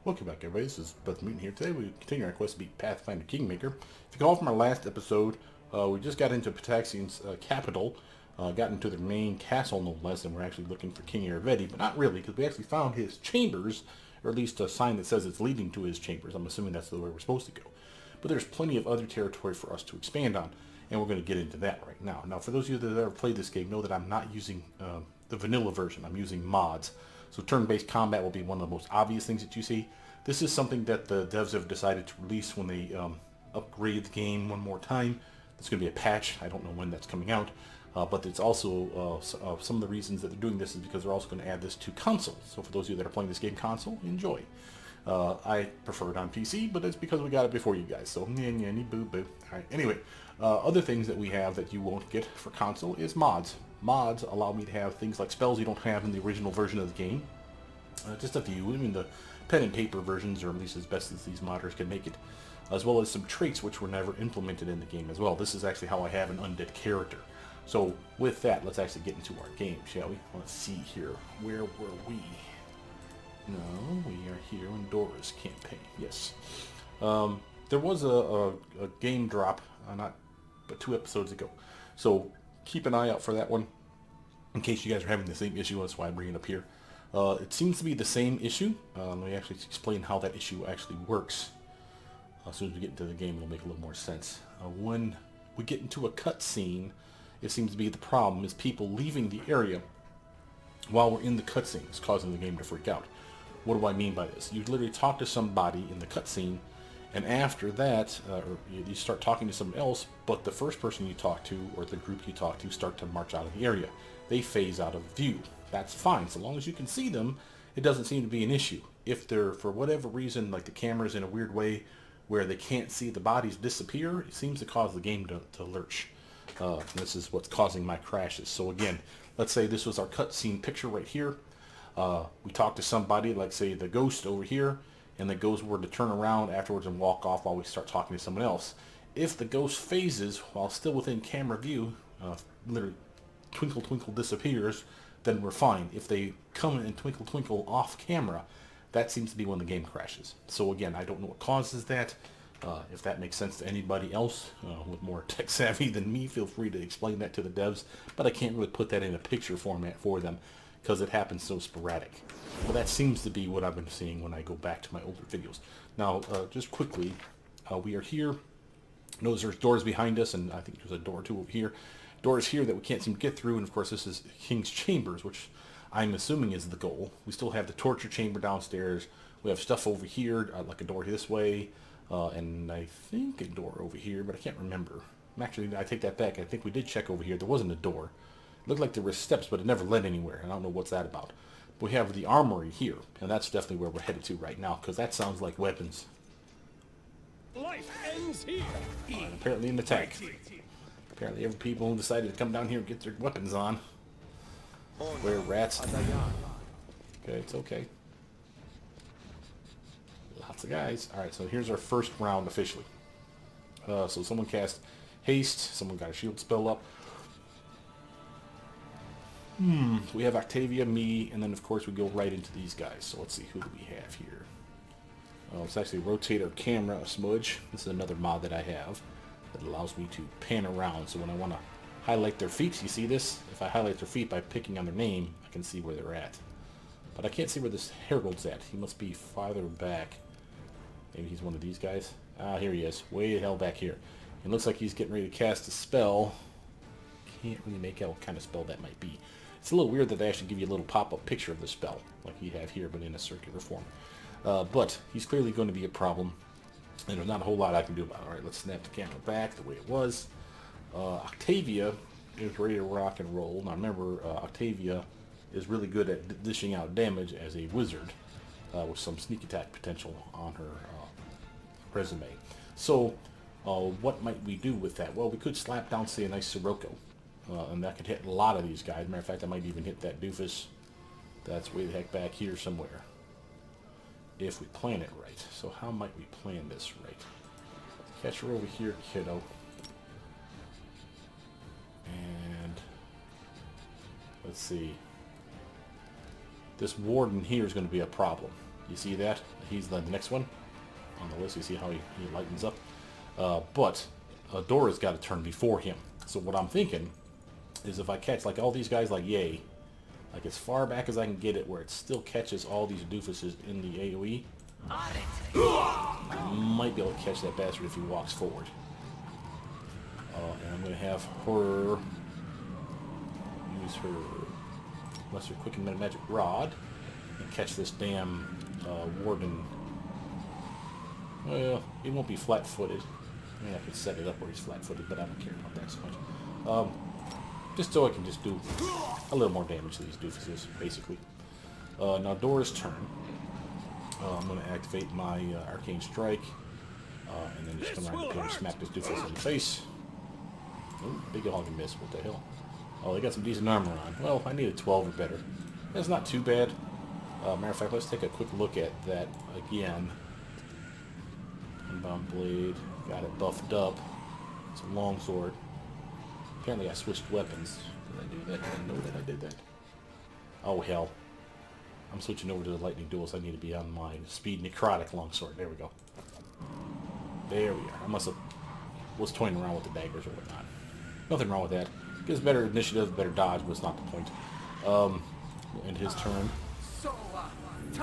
Welcome back, everybody. This is Beth Mutant here. Today we continue our quest to beat Pathfinder Kingmaker. If you recall from our last episode, we just got into Pataxian's capital, got into their main castle no less, and we're actually looking for King Araveti, but not really, because we actually found his chambers, or at least a sign that says it's leading to his chambers. I'm assuming that's the way we're supposed to go. But there's plenty of other territory for us to expand on, and we're going to get into that right now. Now, for those of you that have ever played this game, know that I'm not using the vanilla version. I'm using mods. So turn-based combat will be one of the most obvious things that you see. This is something that the devs have decided to release when they upgrade the game one more time. It's going to be a patch. I don't know when that's coming out. But it's also some of the reasons that they're doing this is because they're also going to add this to console. So for those of you that are playing this game console, enjoy. I prefer it on PC, but it's because we got it before you guys. So, boo-boo. Alright, anyway, other things that we have that you won't get for console is mods. Mods allow me to have things like spells you don't have in the original version of the game. Just a few. I mean, the pen and paper versions, or at least as best as these modders can make it. As well as some traits which were never implemented in the game as well. This is actually how I have an undead character. So, with that, let's actually get into our game, shall we? Let's see here. Where were we? No, we are here in Dorraj campaign. Yes. There was a game drop, but 2 episodes ago. So keep an eye out for that one, in case you guys are having the same issue. That's why I'm bringing it up here. It seems to be the same issue. Let me actually explain how that issue actually works. As soon as we get into the game, it'll make a little more sense. When we get into a cutscene, it seems to be the problem is people leaving the area while we're in the cutscene. It's causing the game to freak out. What do I mean by this? You literally talk to somebody in the cutscene, and after that, or you start talking to someone else, but the first person you talk to, or the group you talk to, start to march out of the area. They phase out of view. That's fine. So long as you can see them, it doesn't seem to be an issue. If they're, for whatever reason, like the camera's in a weird way, where they can't see the bodies disappear, it seems to cause the game to lurch. This is what's causing my crashes. So again, let's say this was our cutscene picture right here. We talk to somebody, like say the ghost over here, and the ghost were to turn around afterwards and walk off while we start talking to someone else. If the ghost phases while still within camera view, literally twinkle twinkle disappears, then we're fine. If they come and twinkle twinkle off camera, that seems to be when the game crashes. So again, I don't know what causes that. If that makes sense to anybody else with more tech savvy than me, feel free to explain that to the devs, but I can't really put that in a picture format for them, because it happens so sporadic. Well, that seems to be what I've been seeing when I go back to my older videos. Now, just quickly, we are here. Notice there's doors behind us, and I think there's a door or two over here. Doors here that we can't seem to get through, and of course this is King's Chambers, which I'm assuming is the goal. We still have the torture chamber downstairs. We have stuff over here, like a door this way, and I think a door over here, but I can't remember. Actually, I take that back. I think we did check over here. There wasn't a door. Looked like there were steps, but it never led anywhere, and I don't know what's that about. But we have the armory here, and that's definitely where we're headed to right now, because that sounds like weapons. Life ends here. And apparently an attack. Apparently every people decided to come down here and get their weapons on. Where rats. Okay, it's okay. Lots of guys. Alright, so here's our first round officially. So someone cast haste, someone got a shield spell up. We have Octavia, me, and then of course we go right into these guys. So let's see, who do we have here? Let's actually rotate our camera a smudge. This is another mod that I have that allows me to pan around. So when I want to highlight their feet, you see this? If I highlight their feet by picking on their name, I can see where they're at. But I can't see where this Herald's at. He must be farther back. Maybe he's one of these guys. Ah, here he is. Way the hell back here. It looks like he's getting ready to cast a spell. Can't really make out what kind of spell that might be. It's a little weird that they actually give you a little pop-up picture of the spell, like you have here, but in a circular form. But he's clearly going to be a problem, and there's not a whole lot I can do about it. Alright, let's snap the camera back the way it was. Octavia is ready to rock and roll. Now remember, Octavia is really good at dishing out damage as a wizard, with some sneak attack potential on her resume. So, what might we do with that? Well, we could slap down, say, a nice Sirocco. And that could hit a lot of these guys. Matter of fact, I might even hit that doofus that's way the heck back here somewhere. If we plan it right. So how might we plan this right? Catch her over here, kiddo. And let's see. This warden here is going to be a problem. You see that? He's the next one on the list. You see how he lightens up. But Dorraj got a turn before him. So what I'm thinking is if I catch like all these guys like Yay, like as far back as I can get it where it still catches all these doofuses in the AoE, I might be able to catch that bastard if he walks forward. And I'm going to have her use her Lesser Quicken Meta Magic Rod and catch this damn Warden. Well, he won't be flat-footed. I mean, I could set it up where he's flat-footed, but I don't care about that so much. Just so I can just do a little more damage to these doofuses, basically. Now, Dora's turn. I'm going to activate my Arcane Strike, and then just come around and smack this doofus in the face. Oh, big hog and miss. What the hell? Oh, they got some decent armor on. Well, I need a 12 or better. That's not too bad. Matter of fact, let's take a quick look at that again. Unbound Blade. Got it buffed up. It's a longsword. Apparently I switched weapons. Did I do that? Did I know that I did that? Oh, hell. I'm switching over to the lightning duels. I need to be on my speed necrotic longsword. There we go. There we are. I must have was toying around with the daggers or whatnot. Nothing wrong with that. Gives better initiative, better dodge, but it's not the point. And his turn.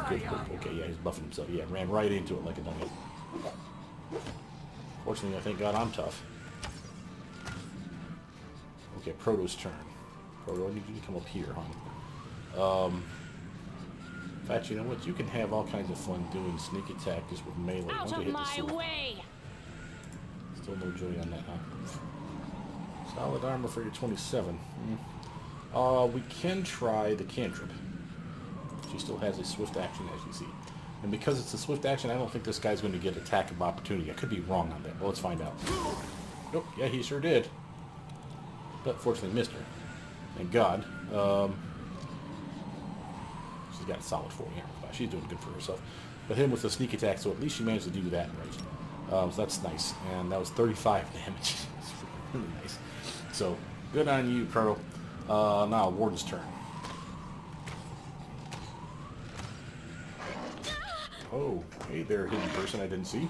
Good. Okay, yeah, he's buffing himself. Yeah, ran right into it like a dummy. Fortunately, I thank God I'm tough. Okay, Proto's turn. Proto, I need you to come up here, hon. In fact, you know what? You can have all kinds of fun doing sneak attack just with melee. Out of my way! Still no joy on that, huh? Solid armor for your 27. We can try the cantrip. She still has a swift action, as you see. And because it's a swift action, I don't think this guy's going to get attack of opportunity. I could be wrong on that. Well, let's find out. Nope, yeah, he sure did. But fortunately missed her. Thank God. She's got a solid 40 armor class. She's doing good for herself. But him with the sneak attack, so at least she managed to do that right. So that's nice. And that was 35 damage. That's really nice. So, good on you, Proto. Now, Warden's turn. Oh, hey there, hidden person I didn't see.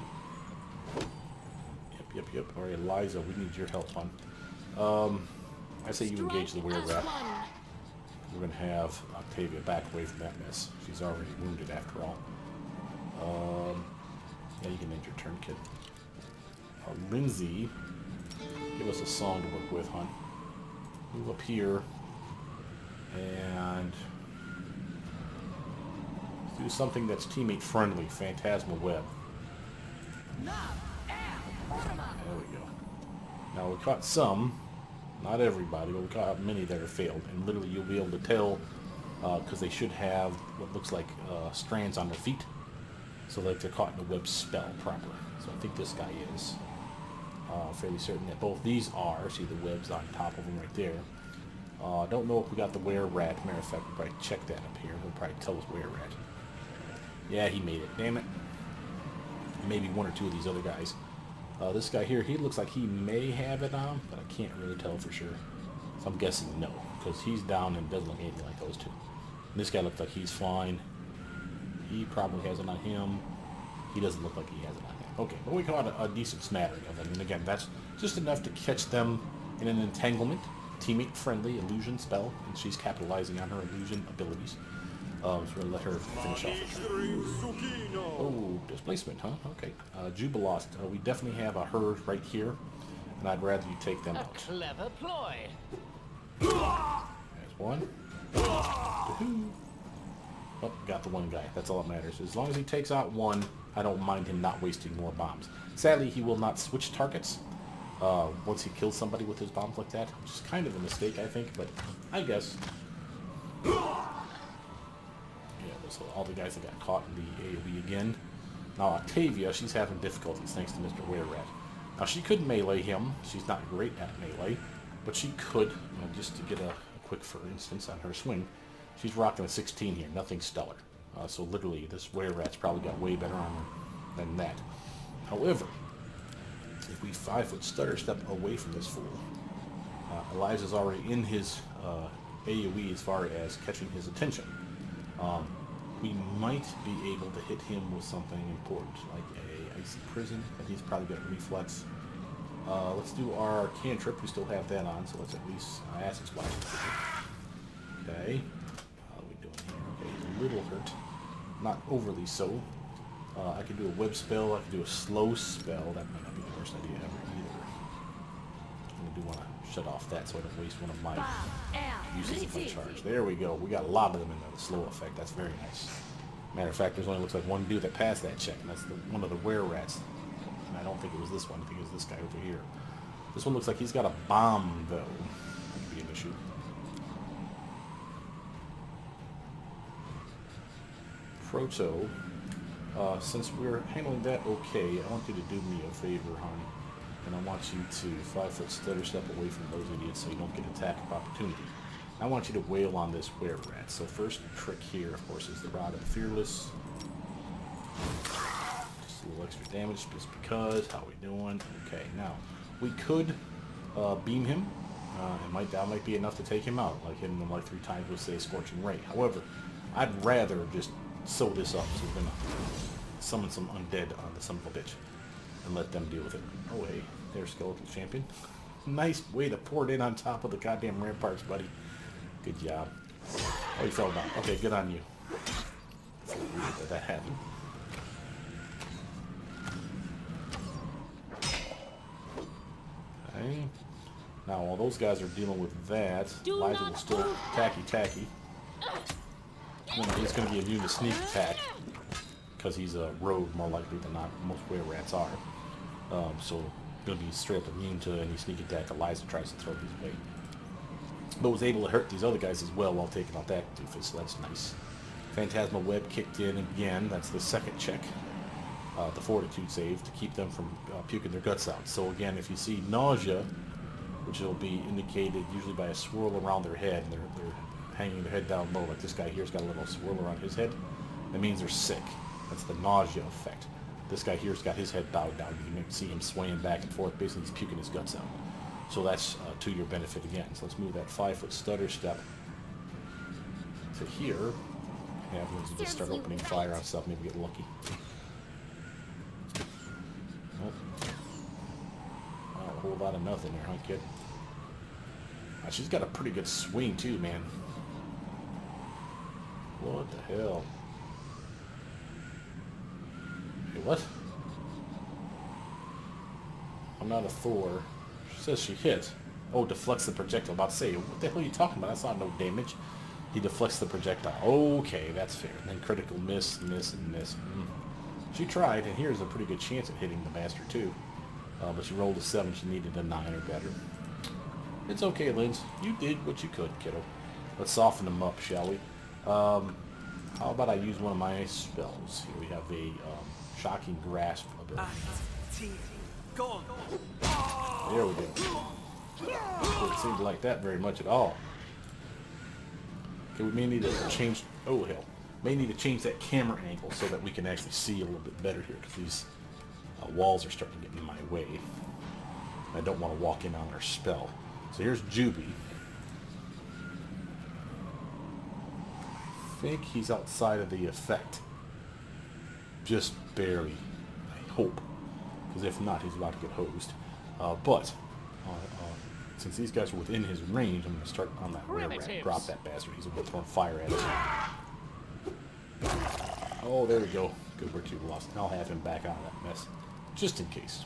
Yep. Alright, Eliza, we need your help, hon. I say you engage the were-rat. We're going to have Octavia back away from that mess. She's already wounded after all. Yeah, you can end your turn, kid. Lindsay, give us a song to work with, hon. Move up here. And do something that's teammate friendly. Phantasmal Web. There we go. Now we caught some. Not everybody, but we caught many that are failed. And literally you'll be able to tell because they should have what looks like strands on their feet. So like they're caught in a web spell proper. So I think this guy is. Fairly certain that both these are. See the webs on top of them right there. Don't know if we got the were-rat. Matter of fact, we'll probably check that up here. He'll probably tell us were-rat. Yeah, he made it. Damn it. Maybe one or two of these other guys. This guy here, he looks like he may have it on, but I can't really tell for sure. So I'm guessing no, because he's down and doesn't look anything like those two. And this guy looks like he's fine. He probably has it on him. He doesn't look like he has it on him. Okay, but we caught a decent smattering of them. And again, that's just enough to catch them in an entanglement. Teammate-friendly illusion spell, and she's capitalizing on her illusion abilities. So we're going to let her finish off the turn. Oh, displacement, huh? Okay. Jubilost. We definitely have a herd right here, and I'd rather you take them out. Clever ploy. There's one. Oh, got the one guy. That's all that matters. As long as he takes out one, I don't mind him not wasting more bombs. Sadly, he will not switch targets once he kills somebody with his bombs like that, which is kind of a mistake, I think, but I guess. So all the guys that got caught in the AoE again. Now Octavia, she's having difficulties thanks to Mr. Were-rat. Now she could melee him. She's not great at melee, but she could, just to get a quick for instance on her swing. She's rocking a 16 here, nothing stellar. So literally this Were-rat's probably got way better armor than that. However, if we 5-foot stutter step away from this fool, Eliza's already in his AoE as far as catching his attention. we might be able to hit him with something important, like a icy prison, but he's probably got reflex. Let's do our cantrip. We still have that on, so let's at least acid splash. Okay. How are we doing here? Okay, he's a little hurt. Not overly so. I could do a web spell. I could do a slow spell. That might not be the worst idea ever either. I do want to shut off that so I don't waste one of my uses of my charge. There we go. We got a lot of them in the slow effect. That's very nice. Matter of fact, there's only looks like one dude that passed that check, and that's one of the were-rats. And I don't think it was this one. I think it was this guy over here. This one looks like he's got a bomb, though. That could be an issue. Proto. Since we're handling that okay, I want you to do me a favor, hon. And I want you to 5-foot stutter step away from those idiots so you don't get attack of opportunity. I want you to wail on this were-rat. So first trick here, of course, is the Rod of the Fearless. Just a little extra damage just because. How we doing? Okay, now we could beam him. That might be enough to take him out, like hitting him like 3 times with, say, Scorching Ray. However, I'd rather just sew this up. So we're gonna summon some undead on the son of a bitch and let them deal with it. Oh hey, there's Skeletal Champion. Nice way to pour it in on top of the goddamn ramparts, buddy. Good job. Oh, he fell down. Okay, good on you. It's weird that happened. Okay. Now, while those guys are dealing with that, Elijah will still tacky. He's going to be immune to sneak attack because he's a rogue more likely than not. Most were-rats are. So going to be straight up immune to any sneak attack Eliza tries to throw his way. But was able to hurt these other guys as well while taking out that doofus, so that's nice. Phantasmal Web kicked in again. That's the second check. The Fortitude save to keep them from puking their guts out. So again, if you see nausea, which will be indicated usually by a swirl around their head, and they're hanging their head down low, like this guy here's got a little swirl around his head, that means they're sick. That's the nausea effect. This guy here's got his head bowed down. You can see him swaying back and forth. Basically, he's puking his guts out. So that's to your benefit again. So let's move that 5-foot stutter step to here. And we'll just start opening fire on stuff. Maybe get lucky. Nope. Not a whole lot of nothing there, huh, kid? She's got a pretty good swing too, man. What the hell? Hey, what? I'm not a Thor. She says she hit. Oh, deflects the projectile. I'm about to say, what the hell are you talking about? That's not no damage. He deflects the projectile. Okay, that's fair. And then critical miss, miss, and miss. She tried, and here's a pretty good chance at hitting the bastard too. But she rolled a 7. She needed a 9 or better. It's okay, Linz. You did what you could, kiddo. Let's soften them up, shall we? How about I use one of my spells? Here we have a Shocking Grasp ability. There we go. Didn't seem to like that very much at all. Okay, we may need to change... Oh, hell. May need to change that camera angle so that we can actually see a little bit better here, because these walls are starting to get in my way. I don't want to walk in on our spell. So here's Juby. I think he's outside of the effect. Just barely. I hope. Because if not, he's about to get hosed. Since these guys are within his range, I'm going to start on that rear rat. Drop that bastard. He's throwing fire at us. Oh, there we go. Good, we're too lost. I'll have him back out of that mess. Just in case.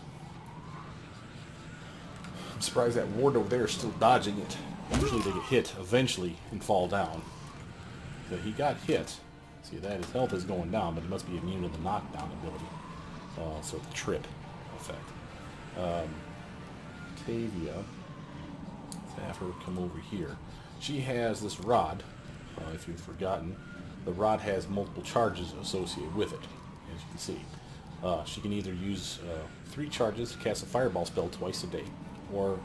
I'm surprised that ward over there is still dodging it. Usually they get hit eventually and fall down. So he got hit. See that his health is going down, but he must be immune to the knockdown ability. So the trip effect. Tavia, let's have her come over here. She has this rod. If you've forgotten, the rod has multiple charges associated with it, as you can see. She can either use 3 charges to cast a fireball spell twice a day, or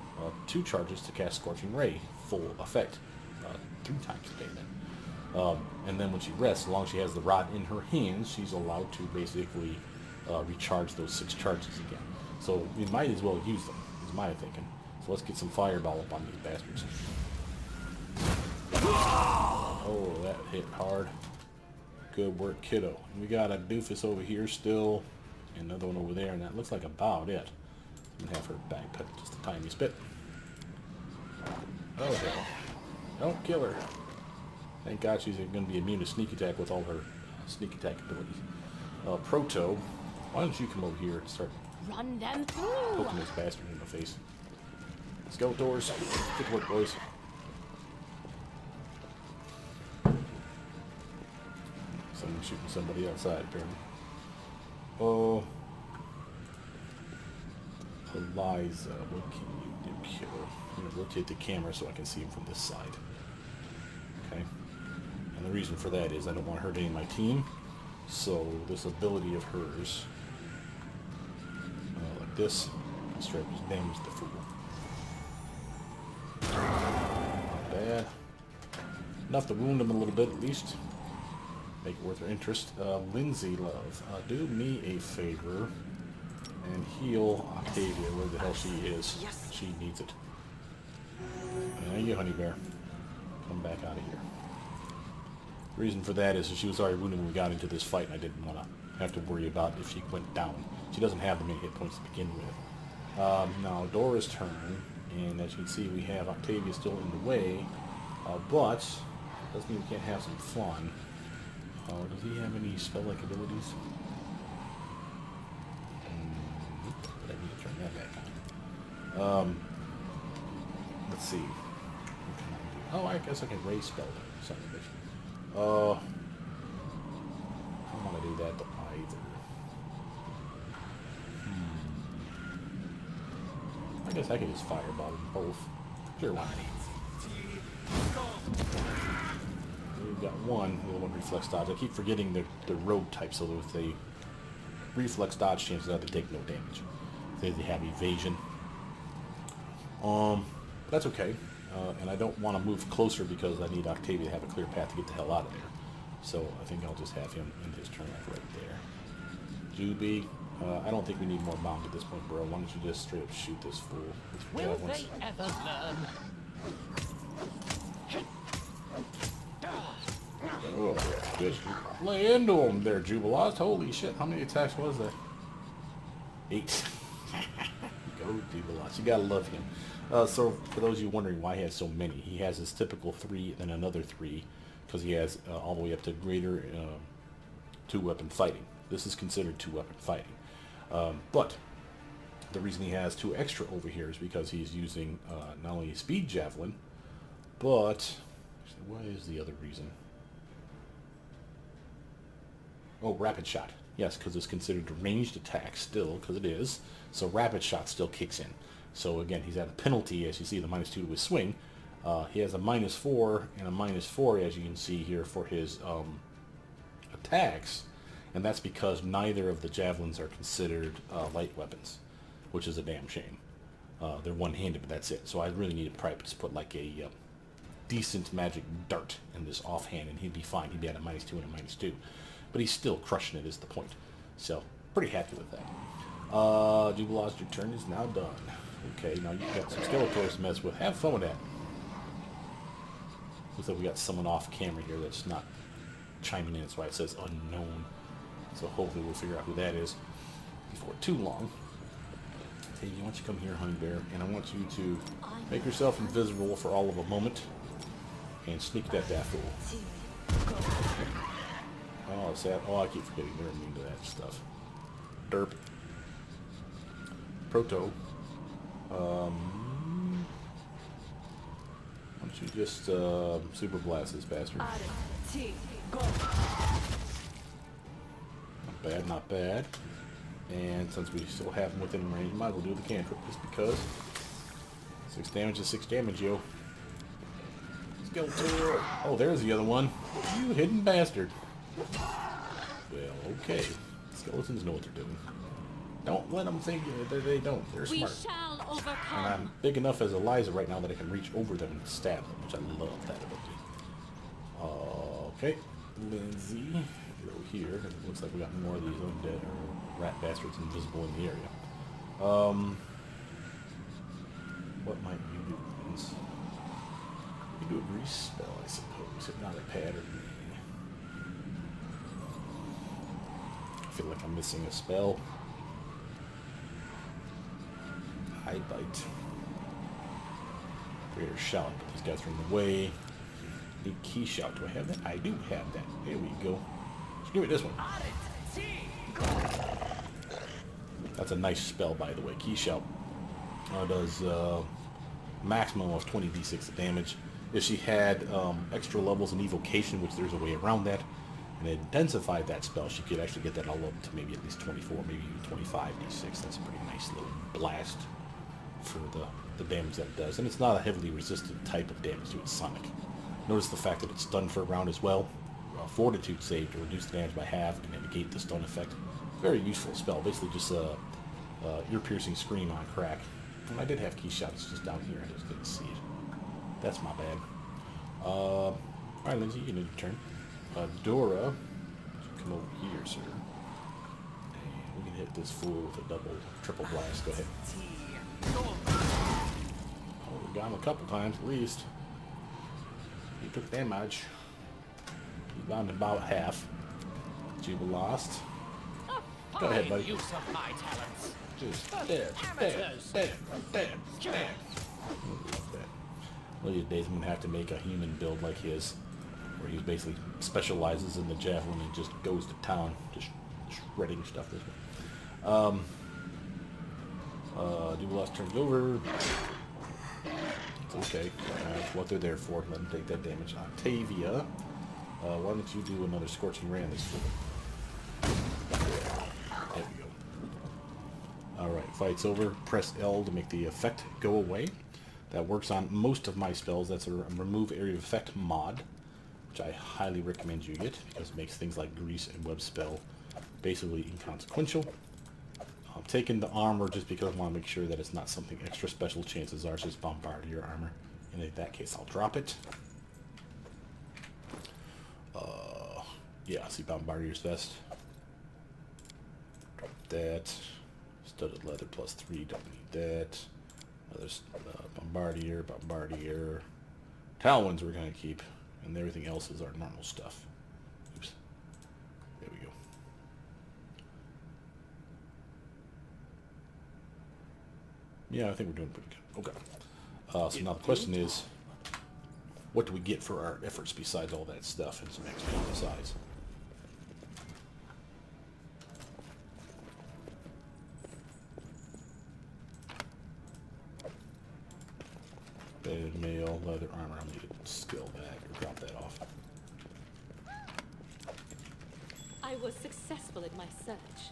2 charges to cast Scorching Ray, full effect, 3 times a day then. And then when she rests, as long as she has the rod in her hands, she's allowed to basically recharge those 6 charges again. So we might as well use them, is my thinking. So let's get some fireball up on these bastards. Oh, that hit hard. Good work, kiddo. And we got a doofus over here still, and another one over there, and that looks like about it. I'm gonna have her back put just a tiny bit. Oh hell! Don't kill her. Thank God she's going to be immune to sneak attack with all her sneak attack abilities. Proto, why don't you come over here and start Run them through. poking this bastard in the face? Skeletors, good work, boys. Someone's shooting somebody outside, apparently. Oh, Eliza, what can you do, kiddo? I'm going to rotate the camera so I can see him from this side. Okay. And the reason for that is I don't want her hurting my team. So this ability of hers, like this, straight up just damage the fool. Not bad. Enough to wound him a little bit at least. Make it worth her interest. Lindsay, love, do me a favor and heal Octavia where the hell she is. Yes. She needs it. Thank you, honey bear. Come back out of here. The reason for that is she was already wounded when we got into this fight, and I didn't want to have to worry about if she went down. She doesn't have that many hit points to begin with. Now, Dora's turn, and as you can see, we have Octavia still in the way, but doesn't mean we can't have some fun. Does he have any spell-like abilities? But I need to turn that back on. Let's see. What can I do? Oh, I guess I can raise spell something. I don't want to do that either. I guess I can just fireball them both. Sure, why not? We've got one, the other one reflex dodge. I keep forgetting the rogue type, so that if they reflex dodge, chances are they take no damage. They have evasion. That's okay. And I don't want to move closer because I need Octavia to have a clear path to get the hell out of there. So I think I'll just have him in his turn off right there. Juby, I don't think we need more bound at this point, bro. Why don't you just straight up shoot this fool with your Will javelins? they ever learn? Oh, good. Lay into him there, Jubilast. Holy shit, how many attacks was that? 8. Go, Jubilast. You gotta love him. So, for those of you wondering why he has so many, he has his typical 3 and another 3, because he has all the way up to greater 2-weapon fighting. This is considered 2-weapon fighting. But the reason he has 2 extra over here is because he's using not only a speed javelin, but actually, what is the other reason? Oh, rapid shot. Yes, because it's considered a ranged attack still, because it is. So rapid shot still kicks in. So again, he's at a penalty, as you see, the -2 to his swing. He has a -4 and a -4, as you can see here, for his attacks. And that's because neither of the javelins are considered light weapons, which is a damn shame. They're one-handed, but that's it. So I really need to probably just put like a decent magic dart in this offhand, and he'd be fine. He'd be at a -2 and a -2. But he's still crushing it, is the point. So, pretty happy with that. Jubilast, your turn is now done. Okay, now you've got some Skeletors to mess with. Have fun with that. Looks like we got someone off camera here that's not chiming in. That's why it says unknown. So hopefully we'll figure out who that is before too long. Hey, why don't you come here, honey bear, and I want you to make yourself invisible for all of a moment and sneak that fool. Oh, it's that. Oh, I keep forgetting they're immune to that stuff. Derp. Proto. Why don't you just super blast this bastard? Not bad, not bad. And since we still have him within range, might as well do the cantrip just because. 6 damage is 6 damage, yo. Skeletor. Oh, there's the other one. You hidden bastard. Well, okay. Skeletons know what they're doing. Don't let them think that they don't. They're smart. We shall overcome. And I'm big enough as Eliza right now that I can reach over them and stab them, which I love that ability. Okay, Lindsay, go here. It looks like we got more of these undead or rat bastards invisible in the area. What might you do, Lindsay? You do a grease spell, I suppose. Hypnotic pad or feel like I'm missing a spell. Eye bite. Greater shout, but these guys are in the way. Need key shout. Do I have that? I do have that. There we go. Let's give me this one. That's a nice spell, by the way. Key shout does maximum of 20d6 damage. If she had extra levels in evocation, which there's a way around that, and intensified that spell, she could actually get that all up to maybe at least 24, maybe even 25d6. That's a pretty nice little blast for the damage that it does. And it's not a heavily resistant type of damage to its sonic. Notice the fact that it's stunned for a round as well. Fortitude save to reduce the damage by half and negate the stun effect. Very useful spell. Basically just a ear-piercing scream on crack. And I did have key shots just down here. I just didn't see it. That's my bad. Alright, Lindsay, you need your turn. Dora, come over here, sir. And we can hit this fool with a triple blast. Go ahead. Oh, we got him a couple times at least. He took damage. He's down to about half. Juba lost. Go ahead, buddy. Use of my talents. Just stab. One of these days I'm going to have to make a human build like his, where he basically specializes in the javelin and just goes to town, just shredding stuff this way. Juba lost turns over. It's okay. That's what they're there for. Let them take that damage. Octavia, why don't you do another Scorching Ray on this fool? There we go. Alright, fight's over. Press L to make the effect go away. That works on most of my spells. That's a remove area of effect mod, which I highly recommend you get because it makes things like Grease and Web Spell basically inconsequential. I'm taking the armor just because I want to make sure that it's not something extra special. Chances are it's just Bombardier armor. And in that case, I'll drop it. Yeah, see Bombardier's vest. Drop that. Studded leather +3, don't need that. Another Bombardier. Talons we're going to keep. And everything else is our normal stuff. Oops. There we go. Yeah, I think we're doing pretty good. Okay. So now the question is, what do we get for our efforts besides all that stuff and some extra besides? Bedded mail, leather armor. I'll need to skill that or drop that off. I was successful in my search.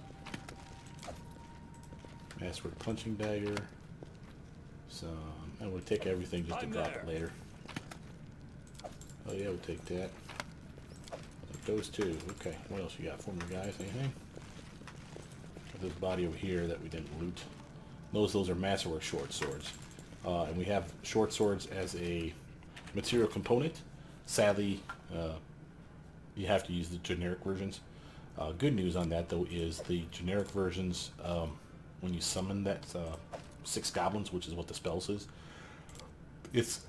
Massword punching dagger. And we'll take everything just to drop it later. Oh yeah, we'll take that. Take those two. Okay, what else you got for me, guys? Anything? Got this body over here that we didn't loot. Those are masterwork short swords. And we have short swords as a material component. Sadly, you have to use the generic versions. Good news on that, though, is the generic versions, when you summon that 6 goblins, which is what the spell says, let's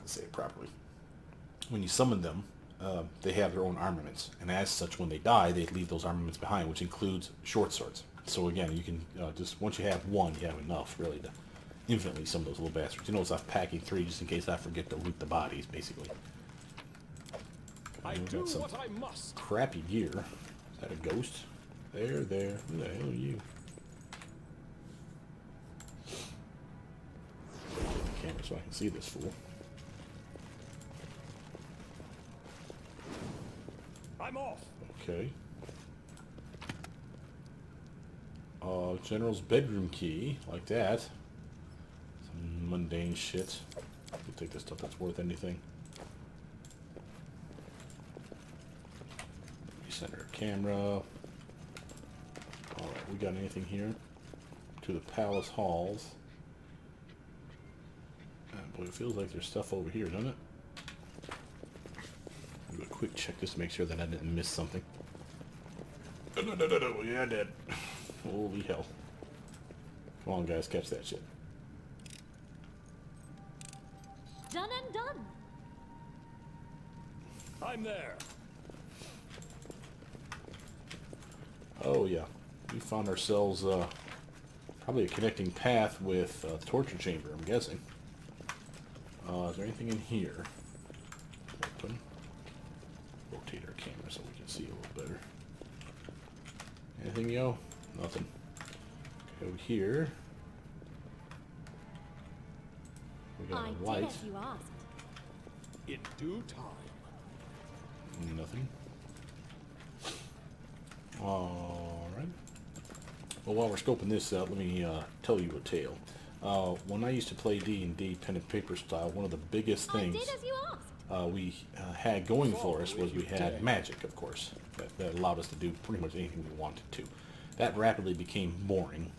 say it properly. When you summon them, they have their own armaments, and as such, when they die, they leave those armaments behind, which includes short swords. So again, you can just once you have one, you have enough really to infinitely some of those little bastards. You notice I'm packing 3 just in case I forget to loot the bodies, basically. I do what I must. Crappy gear. Is that a ghost? There. Who the hell are you? Get the camera so I can see this fool. I'm off. Okay. General's bedroom key, like that. Some mundane shit. We'll take this stuff that's worth anything. Recenter camera. Alright, we got anything here? To the palace halls. Boy, it feels like there's stuff over here, doesn't it? I'll do a quick check just to make sure that I didn't miss something. No. Yeah, I did. Holy hell. Come on, guys, catch that shit. Done and done. I'm there. Oh yeah, we found ourselves probably a connecting path with the torture chamber, I'm guessing. Is there anything in here? Open. Rotate our camera so we can see a little better. Anything, yo? Nothing. Okay, over here. We got I a did light. as you asked. In due time. Nothing. Alright. Well, while we're scoping this out, let me tell you a tale. When I used to play D&D pen and paper style, one of the biggest things I did as you asked. we had going for us was we had magic, of course. That allowed us to do pretty much anything we wanted to. That rapidly became boring.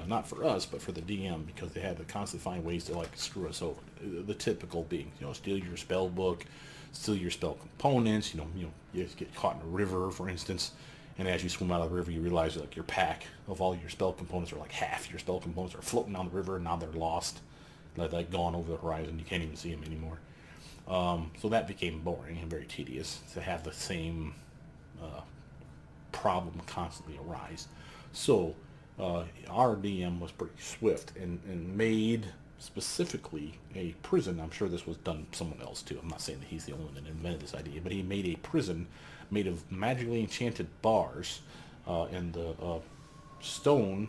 Not for us, but for the DM, because they had to constantly find ways to, like, screw us over. The typical being, steal your spell book, steal your spell components, you just get caught in a river, for instance, and as you swim out of the river, you realize, like, your pack of all your spell components, or like half your spell components, are floating down the river, and now they're lost. Like gone over the horizon, you can't even see them anymore. So that became boring and very tedious, to have the same problem constantly arise. So our DM was pretty swift and made specifically a prison. I'm sure this was done someone else too. I'm not saying that he's the only one that invented this idea, but he made a prison made of magically enchanted bars, and the stone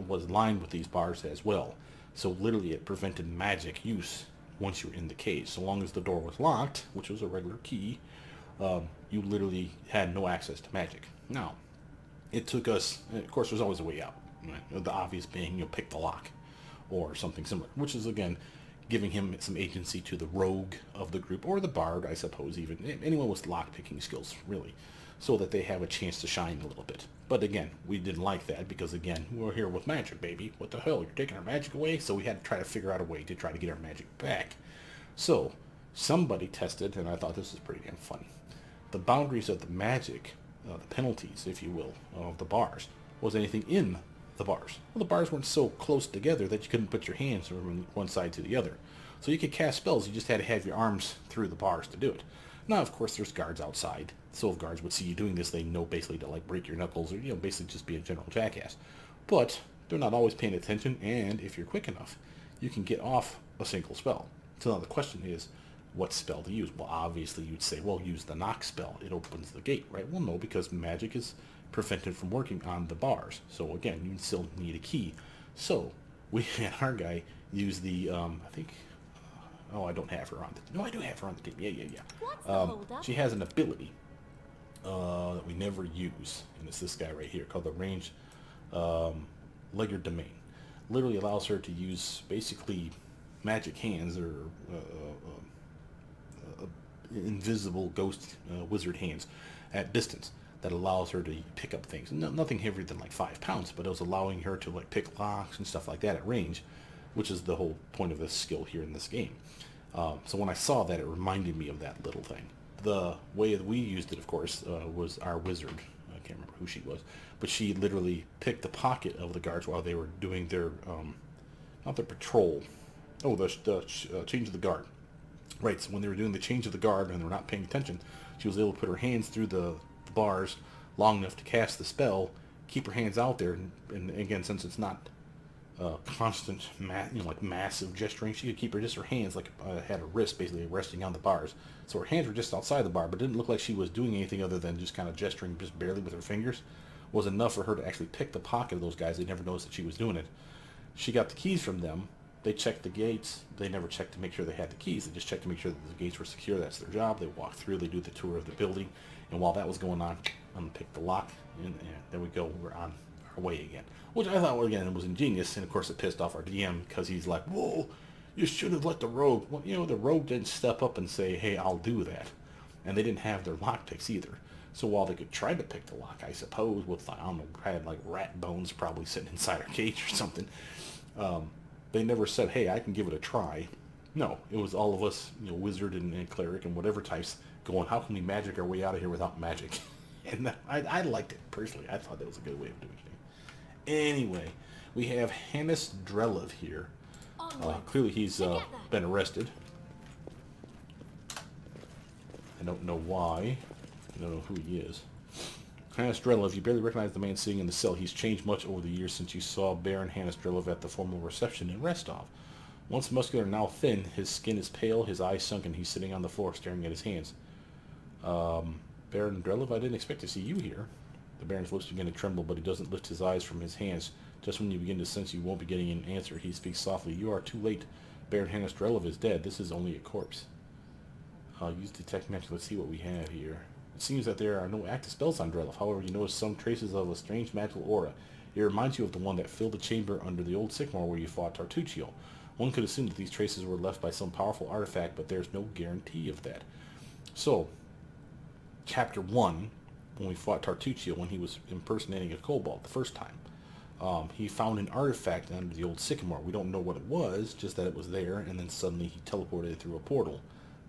was lined with these bars as well. So literally it prevented magic use once you were in the cage. So long as the door was locked, which was a regular key, you literally had no access to magic. Now, it took us, of course, there's always a way out. Right? The obvious being, pick the lock or something similar, which is, again, giving him some agency to the rogue of the group, or the bard, I suppose, even anyone with lock-picking skills, really, so that they have a chance to shine a little bit. But again, we didn't like that because, again, we're here with magic, baby. What the hell? You're taking our magic away? So we had to try to figure out a way to try to get our magic back. So somebody tested, and I thought this was pretty damn funny, the boundaries of the magic, the penalties, if you will, of the bars. Was anything in the bars? Well, the bars weren't so close together that you couldn't put your hands from one side to the other. So you could cast spells, you just had to have your arms through the bars to do it. Now, of course, there's guards outside, so if guards would see you doing this, they know basically to, like, break your knuckles, or, basically just be a general jackass. But they're not always paying attention, and if you're quick enough, you can get off a single spell. So now the question is, what spell to use? Well, obviously you'd say, well, use the knock spell. It opens the gate, right? Well, no, because magic is prevented from working on the bars. So again, you still need a key. So we had our guy use the, I think, I don't have her on the, no, I do have her on the team. Yeah. What's the hold-up? She has an ability that we never use, and it's this guy right here called the Range Legger Domain. Literally allows her to use basically magic hands, or invisible ghost wizard hands at distance, that allows her to pick up things. Nothing heavier than like 5 pounds, but it was allowing her to, like, pick locks and stuff like that at range, which is the whole point of this skill here in this game. So when I saw that, it reminded me of that little thing. The way that we used it, of course, was our wizard. I can't remember who she was, but she literally picked the pocket of the guards while they were doing their, not their patrol. Oh, the change of the guard. Right, so when they were doing the change of the guard and they were not paying attention, she was able to put her hands through the bars long enough to cast the spell, keep her hands out there, and again, since it's not constant, like massive gesturing, she could keep her hands, like, had her wrist basically resting on the bars. So her hands were just outside the bar, but it didn't look like she was doing anything other than just kind of gesturing just barely with her fingers. Was enough for her to actually pick the pocket of those guys. They never noticed that she was doing it. She got the keys from them. They checked the gates. They never checked to make sure they had the keys. They just checked to make sure that the gates were secure. That's their job. They walk through. They do the tour of the building. And while that was going on, unpick the lock. And there we go. We're on our way again. Which I thought, well, again, was ingenious. And, of course, it pissed off our DM because he's like, whoa, you should have let the rogue. Well, the rogue didn't step up and say, hey, I'll do that. And they didn't have their lock picks either. So while they could try to pick the lock, I suppose, with, I don't know, had like rat bones probably sitting inside our cage or something, they never said, hey, I can give it a try. No, it was all of us, wizard and cleric and whatever types, going, how can we magic our way out of here without magic? And I liked it, personally. I thought that was a good way of doing it. Anyway, we have Hannes Drelev here. Clearly he's been arrested. I don't know why. I don't know who he is. Hannes-Drelov, you barely recognize the man sitting in the cell. He's changed much over the years since you saw Baron Hannes-Drelov at the formal reception in Rostov. Once muscular, now thin, his skin is pale, his eyes sunken. He's sitting on the floor staring at his hands. Baron Drelov, I didn't expect to see you here. The Baron's lips begin to tremble, but he doesn't lift his eyes from his hands. Just when you begin to sense you won't be getting an answer, he speaks softly. You are too late. Baron Hannes-Drelov is dead. This is only a corpse. Use detect magic. Let's see what we have here. It seems that there are no active spells on Drelov. However, you notice some traces of a strange magical aura. It reminds you of the one that filled the chamber under the old sycamore where you fought Tartuccio. One could assume that these traces were left by some powerful artifact, but there's no guarantee of that. So, Chapter 1, when we fought Tartuccio, when he was impersonating a kobold the first time, he found an artifact under the old sycamore. We don't know what it was, just that it was there, and then suddenly he teleported it through a portal.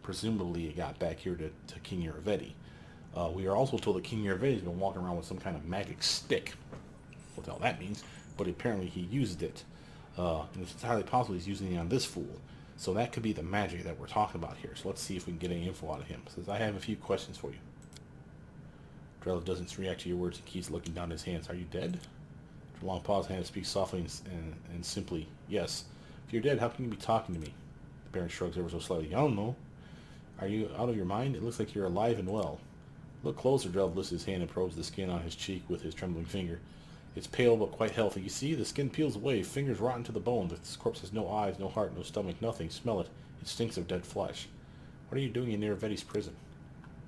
Presumably it got back here to King Uravetti. We are also told that King Uravetti has been walking around with some kind of magic stick. What the hell that means, but apparently he used it. And it's entirely possible he's using it on this fool. So that could be the magic that we're talking about here. So let's see if we can get any info out of him. Says, I have a few questions for you. Drelov doesn't react to your words and keeps looking down his hands. Are you dead? After a long pause, Hannah speaks softly and simply, yes. If you're dead, how can you be talking to me? The Baron shrugs ever so slightly. I don't know. Are you out of your mind? It looks like you're alive and well. Look closer. Drelov lifts his hand and probes the skin on his cheek with his trembling finger. It's pale but quite healthy. You see, the skin peels away, fingers rotten to the bone. This corpse has no eyes, no heart, no stomach, nothing. Smell it. It stinks of dead flesh. What are you doing in Uravetti's prison?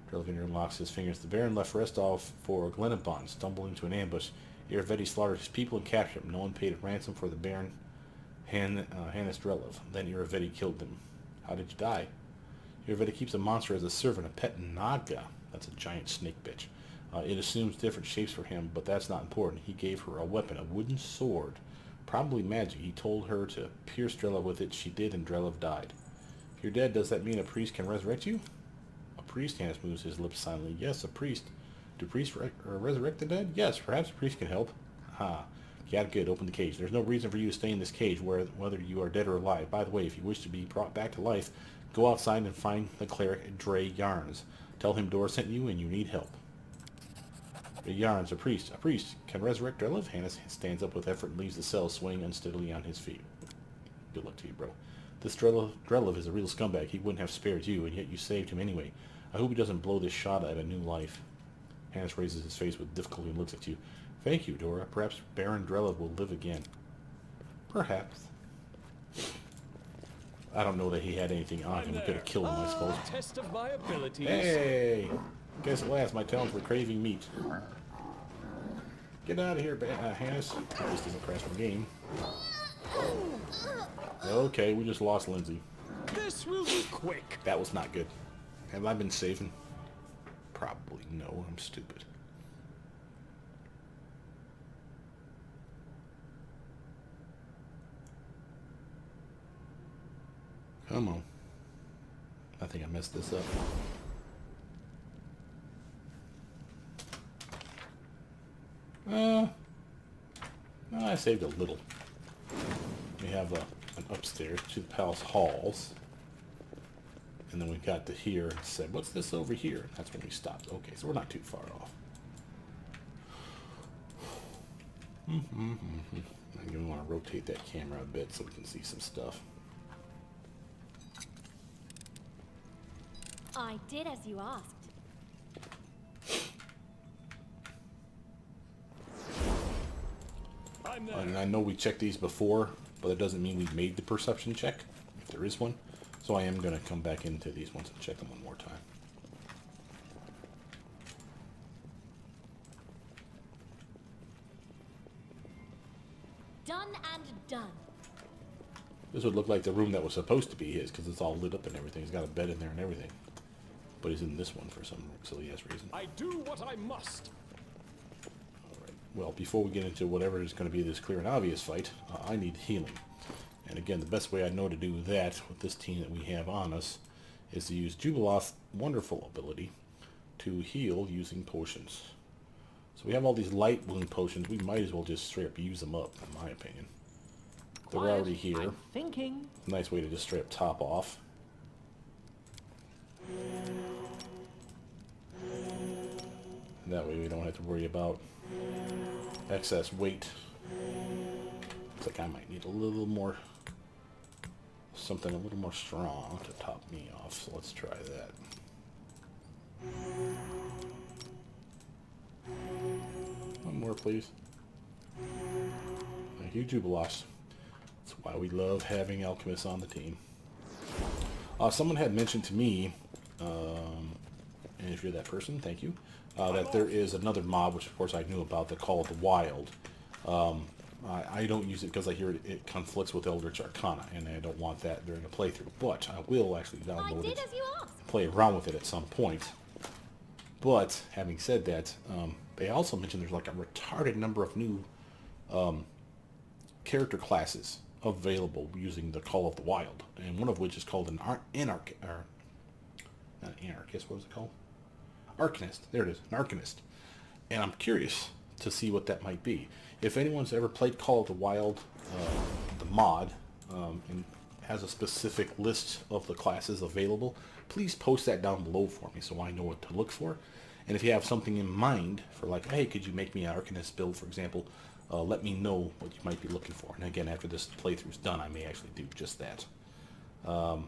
Drelov unlocks his fingers. The Baron left Rostov for Glenabon, stumbled into an ambush. Uravetti slaughtered his people and captured him. No one paid a ransom for the Baron Hannes-Drelov. Then Uravetti killed him. How did you die? Uravetti keeps a monster as a servant, a pet naga. That's a giant snake bitch. It assumes different shapes for him, but that's not important. He gave her a weapon, a wooden sword. Probably magic. He told her to pierce Drelov with it. She did, and Drelov died. If you're dead, does that mean a priest can resurrect you? A priest? Hannes moves his lips silently. Yes, a priest. Do priests resurrect the dead? Yes, perhaps a priest can help. Ha. Yeah, good. Open the cage. There's no reason for you to stay in this cage, whether you are dead or alive. By the way, if you wish to be brought back to life, go outside and find the cleric Dre Yarns. Tell him Dora sent you and you need help. Yarns, a priest. A priest can resurrect Drelov? Hannes stands up with effort and leaves the cell, swaying unsteadily on his feet. Good luck to you, bro. This Drelov is a real scumbag. He wouldn't have spared you, and yet you saved him anyway. I hope he doesn't blow this shot at a new life. Hannes raises his face with difficulty and looks at you. Thank you, Dora. Perhaps Baron Drelov will live again. Perhaps. I don't know that he had anything on him. We could have killed him, I suppose. Test of my abilities. Hey! Guess at last my talents were craving meat. Get out of here, Hannes. This isn't crash from game. Okay, we just lost Lindsay. This will be quick. That was not good. Have I been saving? Probably no. I'm stupid. Come on. I think I messed this up. I saved a little. We have an upstairs to the palace halls. And then we got to here and said, what's this over here? That's when we stopped. Okay, so we're not too far off. I think we want to rotate that camera a bit so we can see some stuff. I did as you asked. And I know we checked these before, but it doesn't mean we made the perception check, if there is one. So I am going to come back into these ones and check them one more time. Done and done. This would look like the room that was supposed to be his, because it's all lit up and everything. He's got a bed in there and everything. But he's in this one for some silly ass reason. I do what I must. Alright, well, before we get into whatever is going to be this clear and obvious fight, I need healing. And again, the best way I know to do that with this team that we have on us is to use Jubilaw's wonderful ability to heal using potions. So we have all these light wound potions. We might as well just straight up use them up, in my opinion. They're already here. I'm thinking. Nice way to just straight up top off. That way we don't have to worry about excess weight. Looks like I might need a little more, something a little more strong to top me off. So let's try that. One more, please. Thank you, Jubilosh. That's why we love having alchemists on the team. Someone had mentioned to me, and if you're that person, thank you, that there is another mod, which of course I knew about, that called the Wild. I don't use it because I hear it conflicts with Eldritch Arcana, and I don't want that during a playthrough. But I will actually download it, play around with it at some point. But having said that, they also mentioned there's like a retarded number of new character classes available using the Call of the Wild, and one of which is called an Arcanist. What was it called? Arcanist. There it is, an Arcanist. And I'm curious to see what that might be. If anyone's ever played Call of the Wild, the mod, and has a specific list of the classes available, please post that down below for me so I know what to look for. And if you have something in mind for, like, hey, could you make me an Arcanist build, for example, let me know what you might be looking for. And again, after this playthrough's done, I may actually do just that. I'm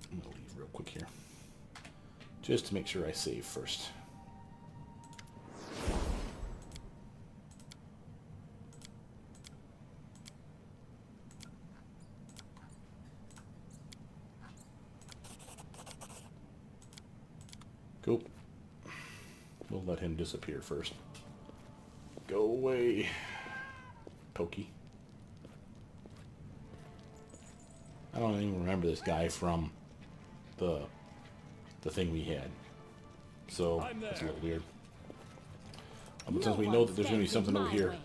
going to leave real quick here, just to make sure I save first. Cool. We'll let him disappear first. Go away, Pokey. I don't even remember this guy from the thing we had, so that's a little weird. But since we know that there's going to be something over here,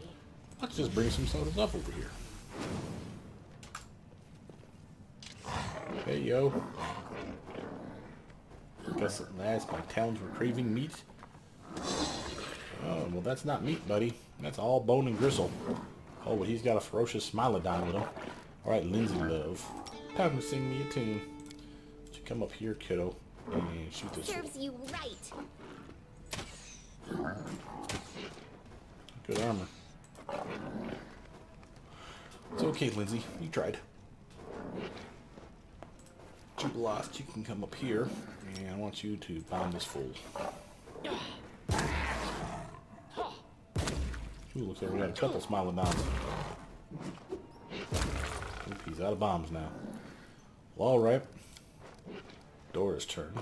let's just bring some stuff over here. Hey, yo. Guess at last my talons were craving meat. Oh, well, that's not meat, buddy. That's all bone and gristle. Oh, but he's got a ferocious Smilodon with him. All right, Lindsay Love. Time to sing me a tune. Why don't you come up here, kiddo, and shoot this. Serves you right. Good armor. It's okay, Lindsay. You tried. Jubilost, you can come up here, and I want you to bomb this fool. Ooh, looks like we got a couple Smilodons. Oop, he's out of bombs now. Well, alright. Dora's turn.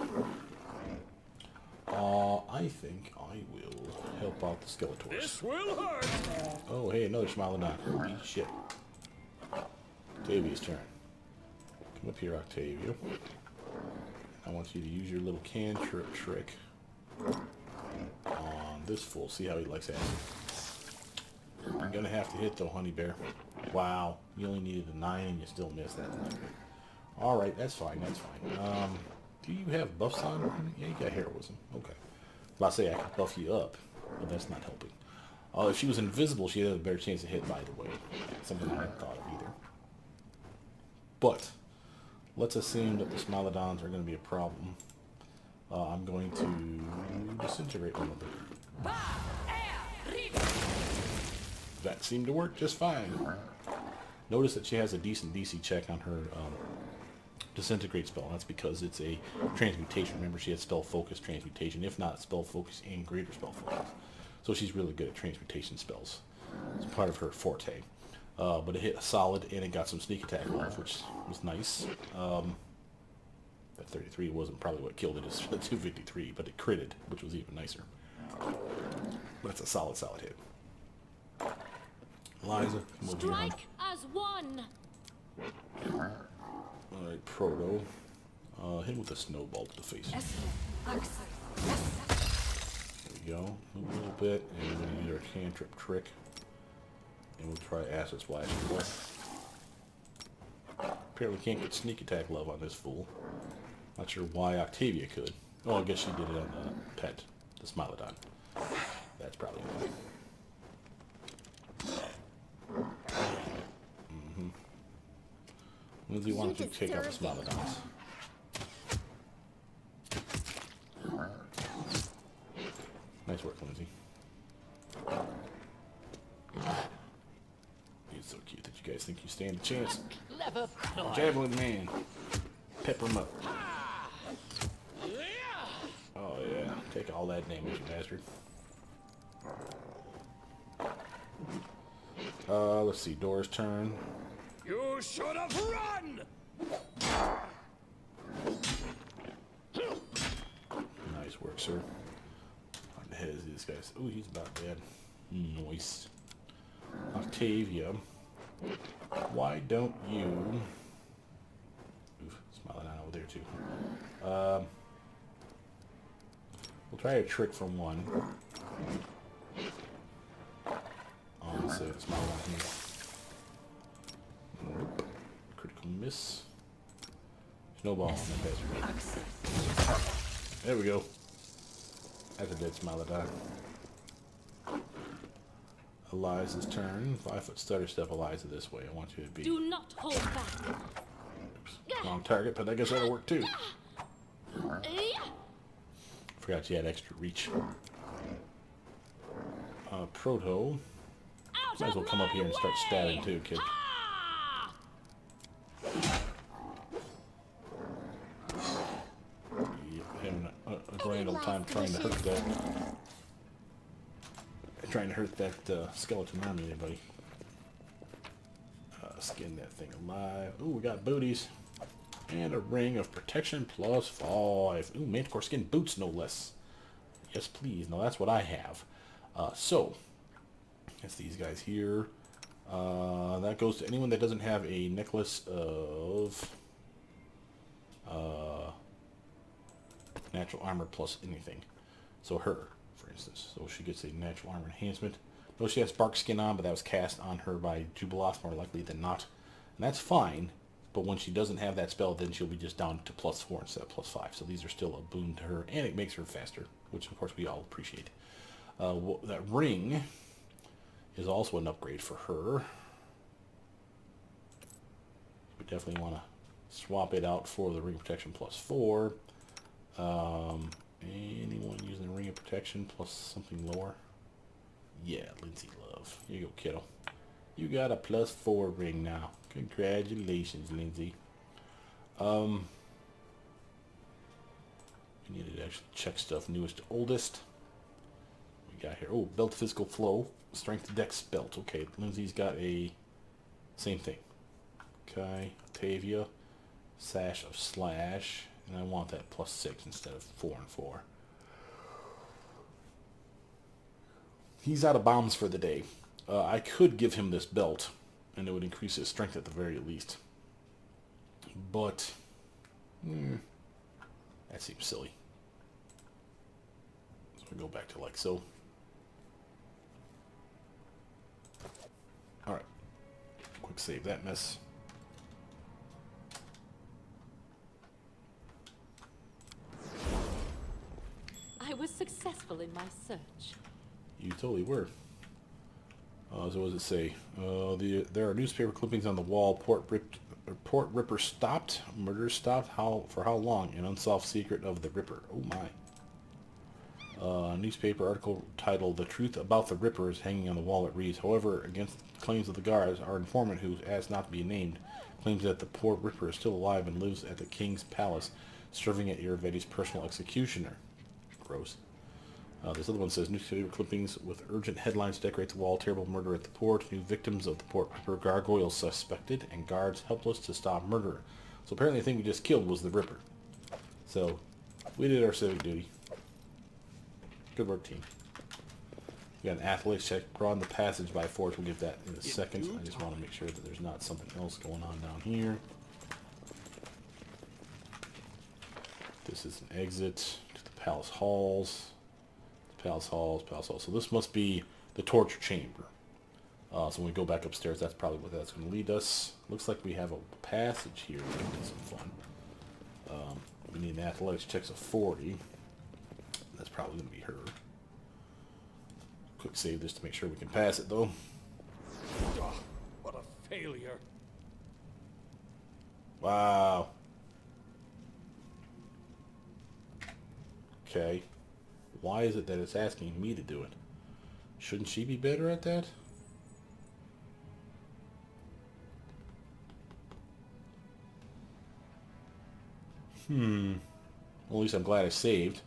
I think I will help out the Skeletors. This will hurt. Oh, hey, another Smilodon. Holy shit. Octavia's turn. Come up here, Octavia. I want you to use your little cantrip trick on this fool. See how he likes acid. I'm gonna have to hit though, honey bear. Wow, you only needed a 9 and you still missed that. Alright, that's fine, that's fine. Do you have buffs on? Yeah, you got heroism. Okay. About to say I can buff you up, but that's not helping. If she was invisible, she'd have a better chance to hit, by the way. Something I hadn't thought of either. But let's assume that the Smilodons are going to be a problem. I'm going to disintegrate one of them. That seemed to work just fine. Notice that she has a decent DC check on her disintegrate spell. That's because it's a transmutation. Remember, she had spell focus transmutation. If not, spell focus and greater spell focus. So she's really good at transmutation spells. It's part of her forte. But it hit a solid, and it got some sneak attack off, which was nice. That 33 wasn't probably what killed it. It's 253, but it critted, which was even nicer. But it's a solid hit. Eliza, come over here, hon. Strike as one. Alright, Proto. Hit him with a snowball to the face. There we go. Move a little bit, and we're going to use our cantrip trick. And we'll try Acid Splash. Apparently can't get sneak attack love on this fool. Not sure why Octavia could. Oh, I guess she did it on the pet, the Smilodon. That's probably why. Lindsay, why don't you kick out the Smilodons? Nice work, Lindsay. He's so cute that you guys think you stand a chance. Clever ploy. Javelin man. Pepper him up. Oh yeah, take all that damage, you bastard. Let's see, Dorraj's turn. You should have run. Nice work, sir. On the head of these guys. Ooh, he's about dead. Nice. Octavia, why don't you... Oof, smiling out over there too. We'll try a trick for one. Oh, let's smile on here. Nope. Critical miss. Snowball on that bastard. There we go. That's a dead smile at that. Eliza's turn. 5-foot stutter step Eliza this way. I want you to be... Do not hold back. Oops. Wrong target, but I guess that'll work too. Forgot you had extra reach. Proto. Might as well come up here and start stabbing too, kid. Having a grand old time trying to hurt that. Trying to hurt that skeleton army there, buddy. Skin that thing alive. Ooh, we got booties. And a ring of protection +5. Ooh, manticore skin boots, no less. Yes, please. No, that's what I have. So, that's these guys here. That goes to anyone that doesn't have a necklace of natural armor plus anything. So her, for instance. So she gets a natural armor enhancement. No, she has spark skin on, but that was cast on her by Jubiloth more likely than not. And that's fine. But when she doesn't have that spell, then she'll be just down to +4 instead of +5. So these are still a boon to her, and it makes her faster, which of course we all appreciate. That ring is also an upgrade for her. We definitely want to swap it out for the ring of protection +4. Anyone using the ring of protection plus something lower? Yeah, Lindsay Love. Here you go, kiddo. You got a +4 ring now. Congratulations, Lindsay. We needed to actually check stuff. Newest to oldest. We got here. Oh, belt physical flow. Strength dex belt. Okay, Lindsay's got a same thing. Okay, Octavia. Sash of slash. And I want that +6 instead of 4 and 4. He's out of bounds for the day. I could give him this belt, and it would increase his strength at the very least. But, that seems silly. So we go back to like so. Alright. Quick save that mess. I was successful in my search. You totally were. So what does it say? There are newspaper clippings on the wall. Port Ripper stopped. Murder stopped. For how long? An unsolved secret of the Ripper. Oh my. Newspaper article titled "The Truth About the Ripper" is hanging on the wall. It reads, however, against claims of the guards, our informant, who asked not to be named, claims that the poor Ripper is still alive and lives at the King's Palace, serving at Iravetti's personal executioner. Gross. This other one says, newspaper clippings with urgent headlines decorate the wall. Terrible murder at the port. New victims of the port Ripper. Gargoyles suspected. And guards helpless to stop murder. So apparently the thing we just killed was the Ripper. So, we did our civic duty. Good work, team. We got an athletics check. Broaden the passage by force. We'll get that in a second. I just want to make sure that there's not something else going on down here. This is an exit to the palace halls. Palace halls. So this must be the torture chamber. So when we go back upstairs, that's probably what that's going to lead us. Looks like we have a passage here. That'll be some fun. We need an athletics checks of 40. That's probably going to be her. Quick save this to make sure we can pass it, though. Oh, what a failure. Wow. Okay. Why is it that it's asking me to do it? Shouldn't she be better at that? Well, at least I'm glad I saved.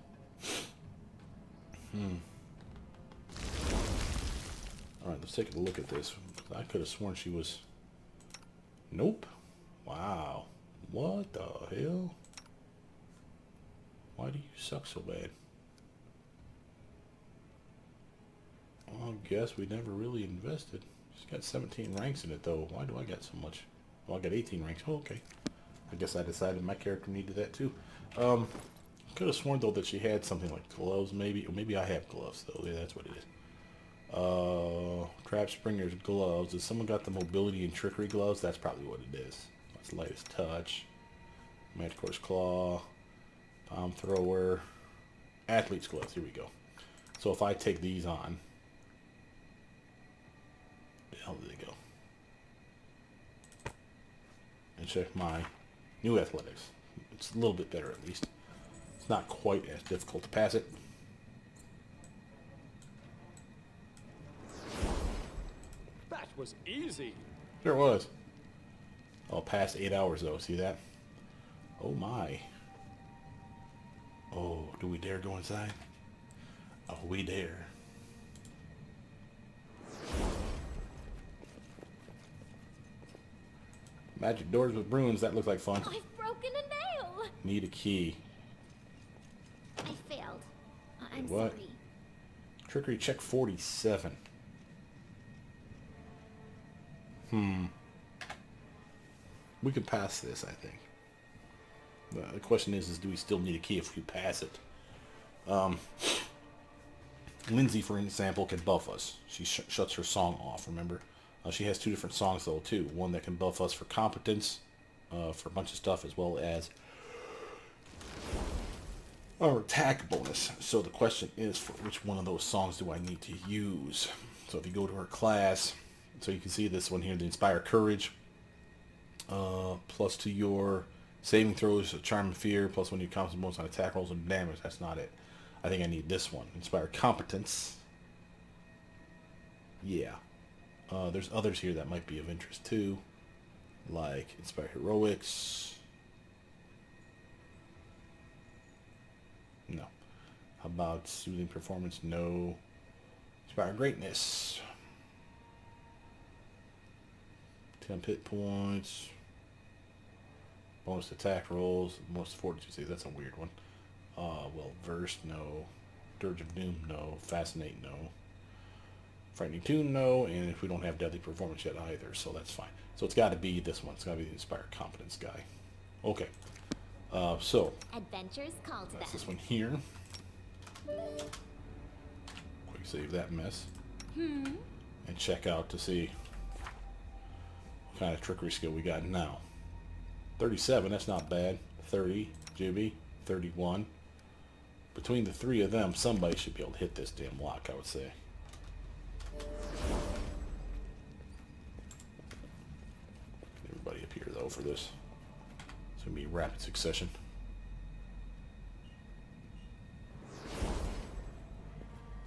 Alright, let's take a look at this. I could have sworn she was... Nope. Wow. What the hell? Why do you suck so bad? Well, I guess we never really invested. She's got 17 ranks in it, though. Why do I got so much? Well, I got 18 ranks. Oh, okay. I guess I decided my character needed that, too. Could have sworn, though, that she had something like gloves, maybe. Or maybe I have gloves, though. Yeah, that's what it is. Trap Springer's gloves. Has someone got the mobility and trickery gloves? That's probably what it is. That's light as touch. Manticore's claw. Palm thrower. Athlete's gloves. Here we go. So if I take these on, the hell did they go? And check my new athletics. It's a little bit better at least. It's not quite as difficult to pass it. That was easy. Sure was. Oh, past 8 hours though. See that? Oh my. Oh, do we dare go inside? Oh, we dare. Magic doors with runes. That looks like fun. I've broken a nail. Need a key. I failed. I'm What? sorry. Trickery check 47. We could pass this, I think. The question is do we still need a key if we pass it? Lindsay, for example, can buff us. She shuts her song off, remember? She has 2 different songs, though, too. One that can buff us for competence, for a bunch of stuff, as well as our attack bonus. So the question is, for which one of those songs do I need to use? So if you go to her class, so you can see this one here, the Inspire Courage, plus to your saving throws, Charm and Fear, plus when you constant bonus on attack rolls and damage. That's not it. I think I need this one. Inspire Competence. Yeah. There's others here that might be of interest too, like Inspire Heroics. No. How about Soothing Performance? No. Inspire Greatness. 10 hit points. Bonus attack rolls. Bonus fortitude. See, that's a weird one. Well, Verse, no. Dirge of Doom, no. Fascinate, no. Frightening Tune, no. And if we don't have Deadly Performance yet either, so that's fine. So it's got to be this one. It's got to be the Inspire Competence guy. Okay. So Adventures called that's them. this one here. Quick save that mess. And check out to see what kind of trickery skill we got now. 37, that's not bad. 30, Jibby, 31. Between the 3 of them, somebody should be able to hit this damn lock, I would say. Everybody up here, though, for this. It's going to be rapid succession.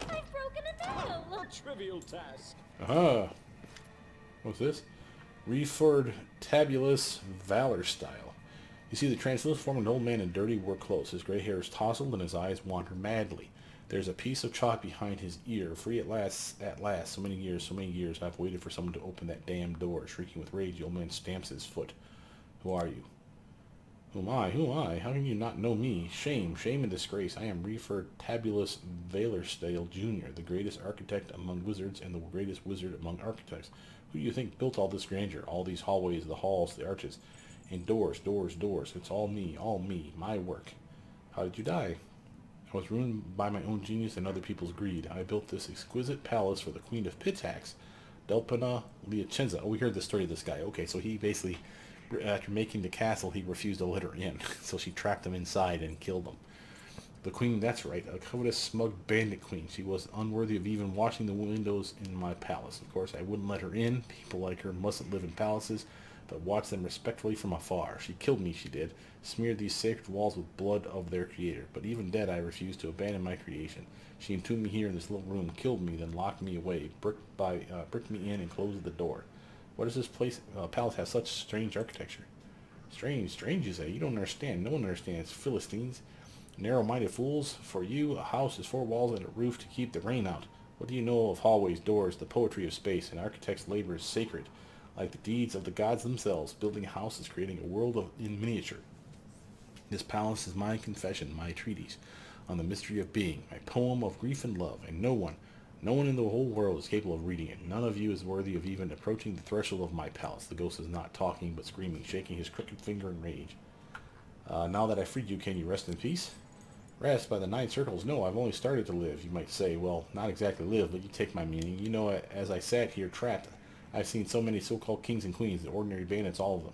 I've broken a nail. A trivial task. Aha! What's this? Reford Tabulous Valor Style. You see the translucent form of an old man in dirty work clothes. His gray hair is tousled and his eyes wander madly. There's a piece of chalk behind his ear. Free at last, so many years, I've waited for someone to open that damn door. Shrieking with rage, the old man stamps his foot. Who are you? Who am I? Who am I? How can you not know me? Shame, shame and disgrace. I am Refer Tabulous Valerstale Jr., the greatest architect among wizards and the greatest wizard among architects. Who do you think built all this grandeur? All these hallways, the halls, the arches, and doors, doors, doors. It's all me, my work. How did you die? I was ruined by my own genius and other people's greed. I built this exquisite palace for the Queen of Pitax, Delpina Liacenza. Oh, we heard the story of this guy. Okay, so he basically, after making the castle, he refused to let her in. So she trapped him inside and killed him. The queen, that's right, a covetous, smug bandit queen. She was unworthy of even washing the windows in my palace. Of course, I wouldn't let her in. People like her mustn't live in palaces. but watched them respectfully from afar. She killed me, she did, smeared these sacred walls with blood of their creator. But even dead, I refused to abandon my creation. She entombed me here in this little room, killed me, then locked me away, bricked me in, and closed the door. What does this palace have such strange architecture? Strange, you say? You don't understand. No one understands. Philistines. Narrow-minded fools. For you, a house is 4 walls and a roof to keep the rain out. What do you know of hallways, doors, the poetry of space? An architect's labor is sacred, like the deeds of the gods themselves. Building a house is creating a world in miniature. This palace is my confession, my treatise on the mystery of being, my poem of grief and love, and no one in the whole world is capable of reading it. None of you is worthy of even approaching the threshold of my palace. The ghost is not talking, but screaming, shaking his crooked finger in rage. Now that I freed you, can you rest in peace? Rest by the 9 circles? No, I've only started to live. You might say, well, not exactly live, but you take my meaning. You know, as I sat here trapped, I've seen so many so-called kings and queens, the ordinary bandits, all of them.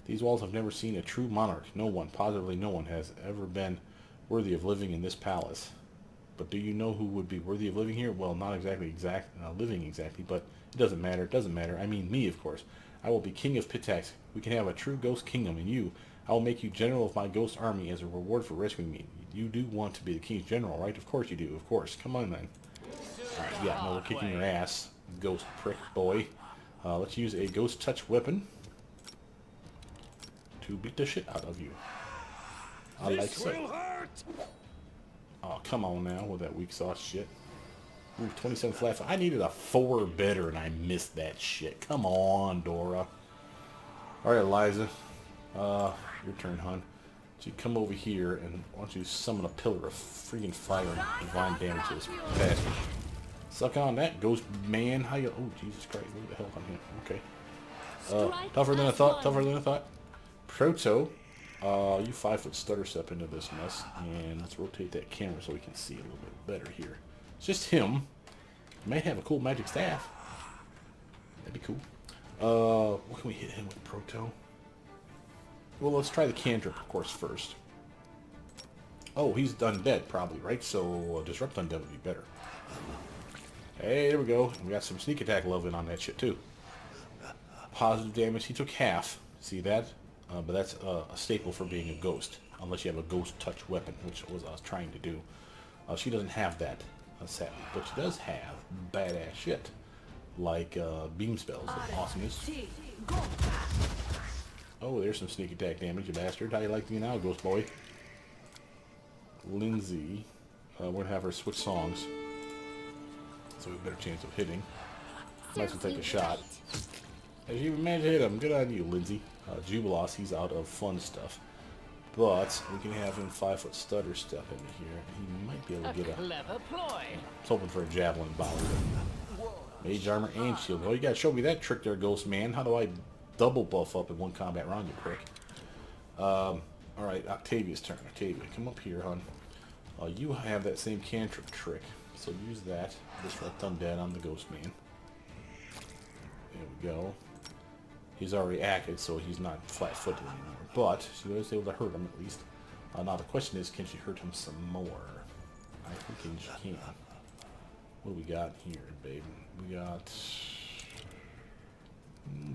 These walls have never seen a true monarch. No one, positively no one, has ever been worthy of living in this palace. But do you know who would be worthy of living here? Well, not exactly living exactly, but it doesn't matter. It doesn't matter. I mean me, of course. I will be king of Pitax. We can have a true ghost kingdom, and you, I will make you general of my ghost army as a reward for rescuing me. You do want to be the king's general, right? Of course you do. Of course. Come on, then. Alright, yeah, no, we're kicking your ass, ghost prick boy. Let's use a ghost touch weapon to beat the shit out of you. I like so. Oh, come on now with that weak sauce shit. Ooh, 27 flat. I needed a 4 better and I missed that shit. Come on, Dora. Alright, Eliza. Your turn, hon. So you come over here and why don't you summon a pillar of freaking fire and divine damage to this bastard. Suck on that, ghost man. How you... Oh, Jesus Christ. Look at the health on him. Okay. Tougher than I thought. Tougher than I thought. Proto. You 5-foot stutter step into this mess. And let's rotate that camera so we can see a little bit better here. It's just him. He might have a cool magic staff. That'd be cool. What can we hit him with, Proto? Well, let's try the cantrip, of course, first. Oh, he's undead, probably, right? So, Disrupt Undead would be better. Hey, there we go. We got some sneak attack love in on that shit, too. Positive damage. He took half. See that? But that's a staple for being a ghost. Unless you have a ghost touch weapon, which was I was trying to do. She doesn't have that, sadly. But she does have badass shit. Like beam spells of awesomeness. Oh, there's some sneak attack damage, you bastard. How you like me now, ghost boy? Lindsay. We're going to have her switch songs. So we have a better chance of hitting. Might as well take a shot. As you managed to hit him, good on you, Lindsay. Jubilos, he's out of fun stuff. But we can have him 5-foot stutter step into here. He might be able to get a... Clever ploy. I was hoping for a javelin bow. Mage armor and shield. Well, you gotta show me that trick there, ghost man. How do I double buff up in one combat round, you prick? Alright, Octavia's turn. Octavia, come up here, hon. You have that same cantrip trick. So use that. Disrupt Undead on the ghost man. There we go. He's already acted, so he's not flat-footed anymore. But she was able to hurt him, at least. Now the question is, can she hurt him some more? I think she can. What do we got here, babe? We got...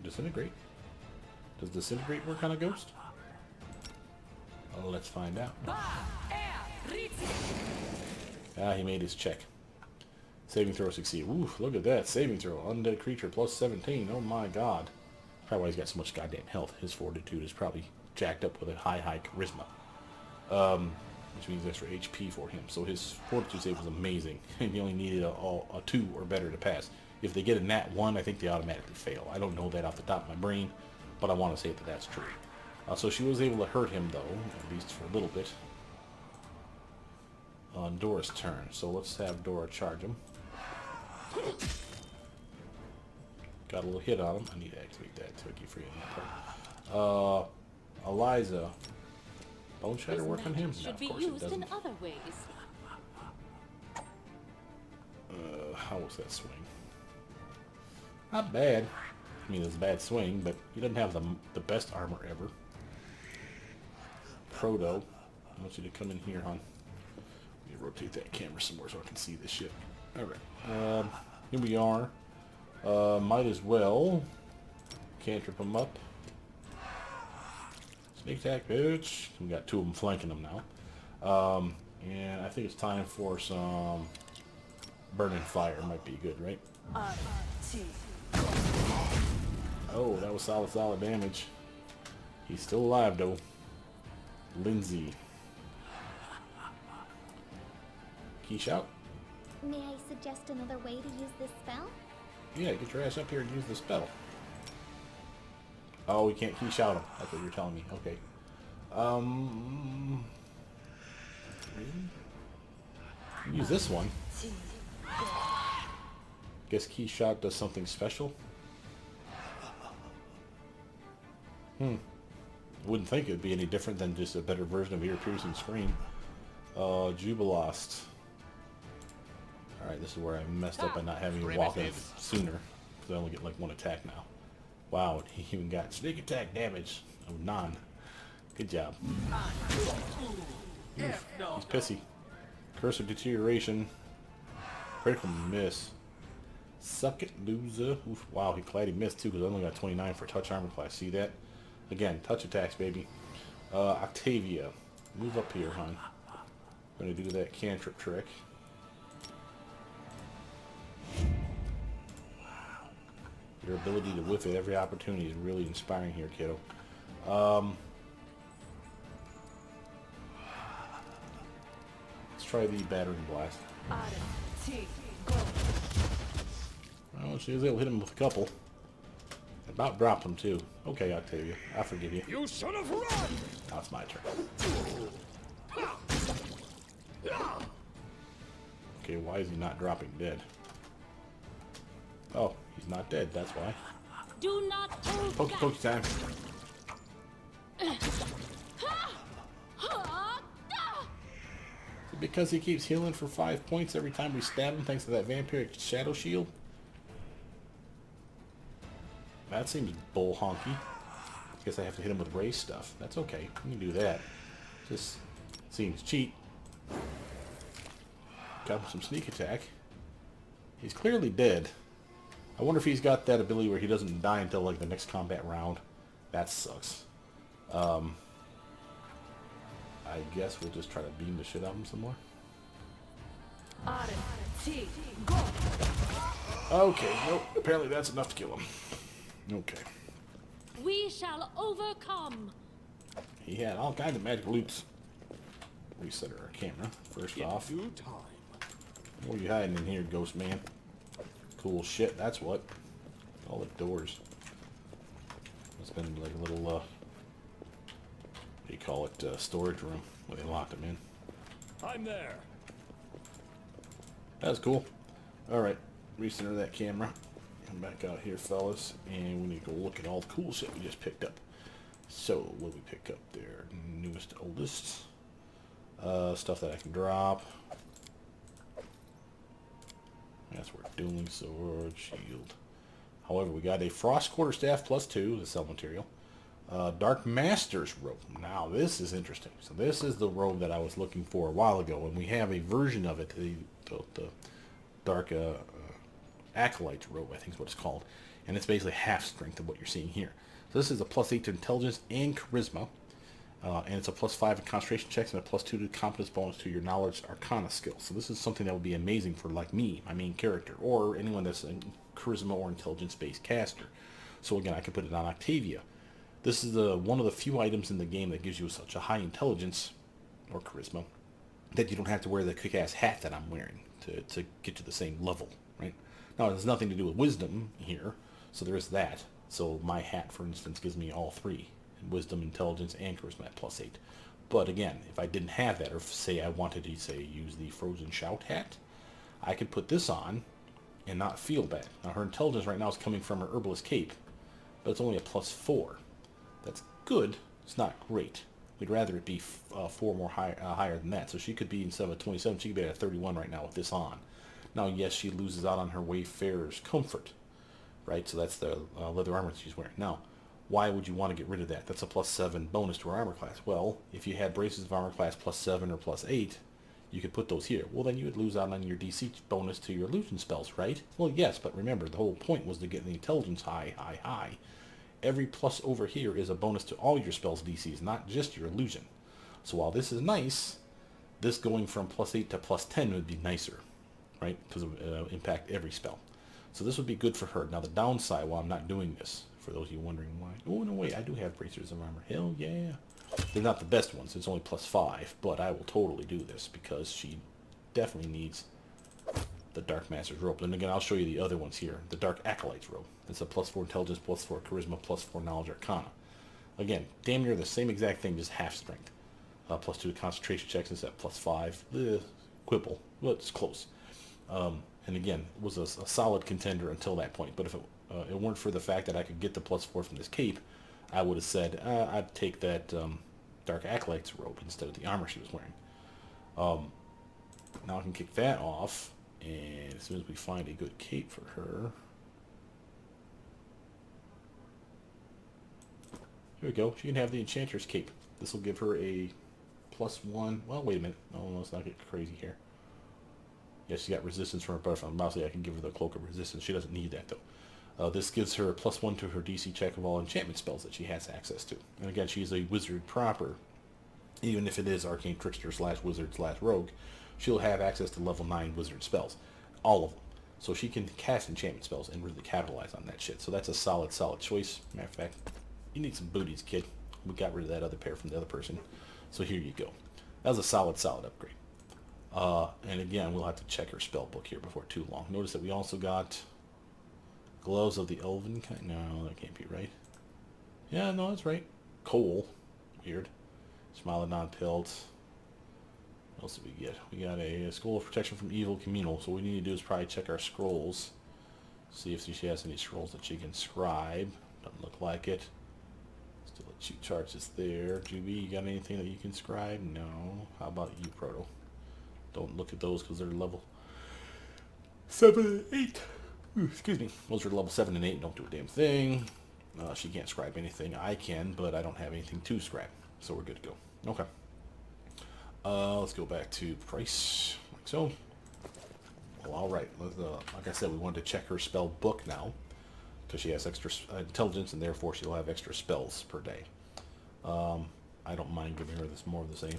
Disintegrate? Does Disintegrate work on a ghost? Let's find out. Ah, he made his check. Saving throw succeed. Oof, look at that. Saving throw. Undead creature plus 17. Oh my god. Probably why he's got so much goddamn health. His fortitude is probably jacked up with a high charisma. Which means extra HP for him. So his fortitude save was amazing. And he only needed a 2 or better to pass. If they get a nat 1, I think they automatically fail. I don't know that off the top of my brain, but I want to say that that's true. So she was able to hurt him, though, at least for a little bit. On Dora's turn. So let's have Dora charge him. Got a little hit on him. I need to activate that to get free of that part. Eliza. Bone Shatter work on him? No, of course it doesn't. In other ways. How was that swing? Not bad. I mean, it's a bad swing, but he doesn't have the best armor ever. Proto. I want you to come in here, hon. Let me rotate that camera some more so I can see this shit. Alright. Here we are. Might as well cantrip him up. Sneak attack, bitch. We got two of them flanking them now. And I think it's time for some burning fire. Might be good, right? Oh, that was solid damage. He's still alive, though. Lindsay. Key shout? May I suggest another way to use this spell? Yeah, get your ass up here and use the spell. Oh, we can't key shout him. That's what you're telling me. Okay. Really? Use this one. Guess key shot does something special. Wouldn't think it'd be any different than just a better version of ear-piercing scream. Jubilost. Alright, this is where I messed up by not having him walk in sooner. Because I only get like one attack now. Wow, he even got sneak attack damage of 9. Good job. Oof, he's pissy. Curse of Deterioration. Critical miss. Suck it, loser. Oof, wow, glad he missed too because I only got 29 for touch armor class. See that? Again, touch attacks, baby. Octavia. Move up here, hon. Gonna do that cantrip trick. Wow. Your ability to whiff at every opportunity is really inspiring here, kiddo. Let's try the battering blast. Oh, she was able to hit him with a couple. About dropped him too. Okay, Octavia, I forgive you. You should have run! Now it's my turn. Okay, why is he not dropping dead? Oh, he's not dead, that's why. Do not hold Pokey pokey time. Because he keeps healing for 5 points every time we stab him thanks to that vampiric shadow shield? That seems bull honky. Guess I have to hit him with race stuff. That's okay. We can do that. Just seems cheap. Got him some sneak attack. He's clearly dead. I wonder if he's got that ability where he doesn't die until like the next combat round. That sucks. I guess we'll just try to beam the shit out of him some more. Okay, nope. Apparently that's enough to kill him. Okay. We shall overcome. He had all kinds of magic loops. Reset our camera first off. Due time. What are you hiding in here, ghost man? Cool shit, that's what. All the doors. It's been like a little, what do you call it, storage room where they locked him in. I'm there. That's cool. Alright, recenter that camera. Come back out here, fellas, and we need to go look at all the cool shit we just picked up. So, what did we pick up there? Newest to oldest. Stuff that I can drop. That's where dueling sword, shield. However, we got a frost quarterstaff +2, the cell material. Dark Master's robe. Now, this is interesting. So this is the robe that I was looking for a while ago, and we have a version of it, the Dark Acolyte's robe, I think is what it's called. And it's basically half strength of what you're seeing here. So this is a +8 to intelligence and charisma. And it's a +5 in concentration checks and a +2 to competence bonus to your knowledge arcana skill. So this is something that would be amazing for like me, my main character, or anyone that's a charisma or intelligence based caster. So again, I can put it on Octavia. This is one of the few items in the game that gives you such a high intelligence or charisma that you don't have to wear the kick-ass hat that I'm wearing to get to the same level, right? Now, it has nothing to do with wisdom here, so there is that. So my hat, for instance, gives me all three. Wisdom, intelligence, and charisma at +8. But again, if I didn't have that, or say I wanted to, use the Frozen Shout hat, I could put this on and not feel bad. Now, her intelligence right now is coming from her Herbalist Cape, but it's only a +4. That's good. It's not great. We'd rather it be 4 more higher than that. So she could be, instead of a 27, she could be at a 31 right now with this on. Now, yes, she loses out on her Wayfarer's Comfort, right? So that's the leather armor she's wearing. Now, why would you want to get rid of that? That's a +7 bonus to her armor class. Well, if you had braces of armor class +7 or +8, you could put those here. Well, then you would lose out on your DC bonus to your illusion spells, right? Well, yes, but remember, the whole point was to get the intelligence high. every plus over here is a bonus to all your spells DCs, not just your illusion. So while this is nice, this going from +8 to +10 would be nicer, right? Because it would impact every spell. So this would be good for her. Now the downside, while I'm not doing this, for those of you wondering why. Oh, no, wait, I do have bracers of armor. Hell yeah. They're not the best ones. It's only +5, but I will totally do this because she definitely needs the Dark Master's robe. And again, I'll show you the other ones here. The Dark Acolyte's robe. It's a +4 intelligence, +4 charisma, +4 knowledge arcana. Again, damn near the same exact thing, just half strength. +2 to concentration checks is at +5. Quibble. Well, it's close. And again, it was a solid contender until that point. But if it weren't for the fact that I could get the +4 from this cape, I would have said I'd take that Dark Acolyte's robe instead of the armor she was wearing. Now I can kick that off, and as soon as we find a good cape for her, here we go. She can have the Enchanter's cape. This will give her a +1. Well, wait a minute. No, let's not get crazy here. Yeah, she's got resistance from her butterfly. Obviously, I can give her the Cloak of Resistance. She doesn't need that, though. This gives her a +1 to her DC check of all enchantment spells that she has access to. And again, she's a wizard proper. Even if it is Arcane Trickster / Wizard / Rogue, she'll have access to level 9 wizard spells. All of them. So she can cast enchantment spells and really capitalize on that shit. So that's a solid choice. Matter of fact, you need some booties, kid. We got rid of that other pair from the other person. So here you go. That was a solid upgrade. And again, we'll have to check her spell book here before too long. Notice that we also got Gloves of the Elven kind. No, that can't be right. Yeah, no, that's right. Coal. Weird. Smilodon Pelt. What else did we get? We got a Scroll of Protection from Evil Communal. So what we need to do is probably check our scrolls. See if she has any scrolls that she can scribe. Doesn't look like it. Still a cheat charge is there. Juby, you got anything that you can scribe? No. How about you, Proto? Don't look at those because they're level 7 and 8. Ooh, excuse me. Those are level 7 and 8. Don't do a damn thing. She can't scribe anything. I can, but I don't have anything to scribe. So we're good to go. Okay. Let's go back to price, like so. Well, all right. Like I said, we wanted to check her spell book now because she has extra intelligence, and therefore she'll have extra spells per day. I don't mind giving her this more of the same.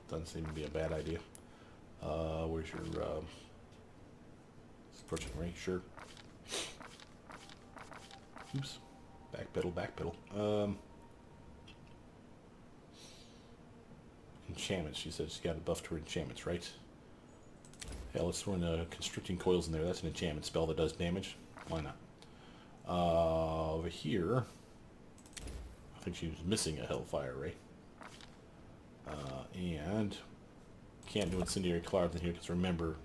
Doesn't seem to be a bad idea. Where's your approaching range? Sure. Oops. Backpedal. Enchantments. She said she's got a buff to her enchantments, right? Yeah, let's throw in Constricting Coils in there. That's an enchantment spell that does damage. Why not? Over here, I think she was missing a Hellfire Ray. And can't do Incendiary Clouds in here because remember,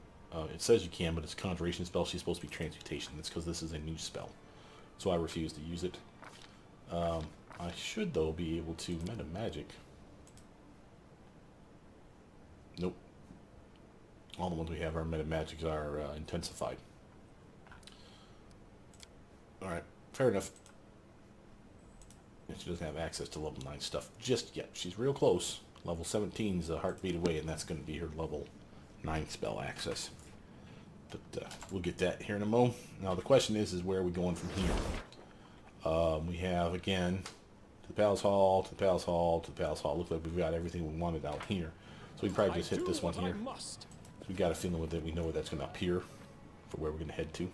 it says you can, but it's a Conjuration spell. She's supposed to be Transmutation. That's because this is a new spell. So I refuse to use it. I should, though, be able to Meta Magic. Nope. All the ones we have, our Meta Magics are intensified. Alright, fair enough. And she doesn't have access to level 9 stuff just yet. She's real close. Level 17 is a heartbeat away, and that's going to be her level 9 spell access. But we'll get that here in a moment. Now the question is where are we going from here? We have, again, to the Palace Hall, to the Palace Hall, to the Palace Hall. Looks like we've got everything we wanted out here. So we can probably just hit this one here. So we got a feeling with it. We know where that's going to appear for where we're going to head to.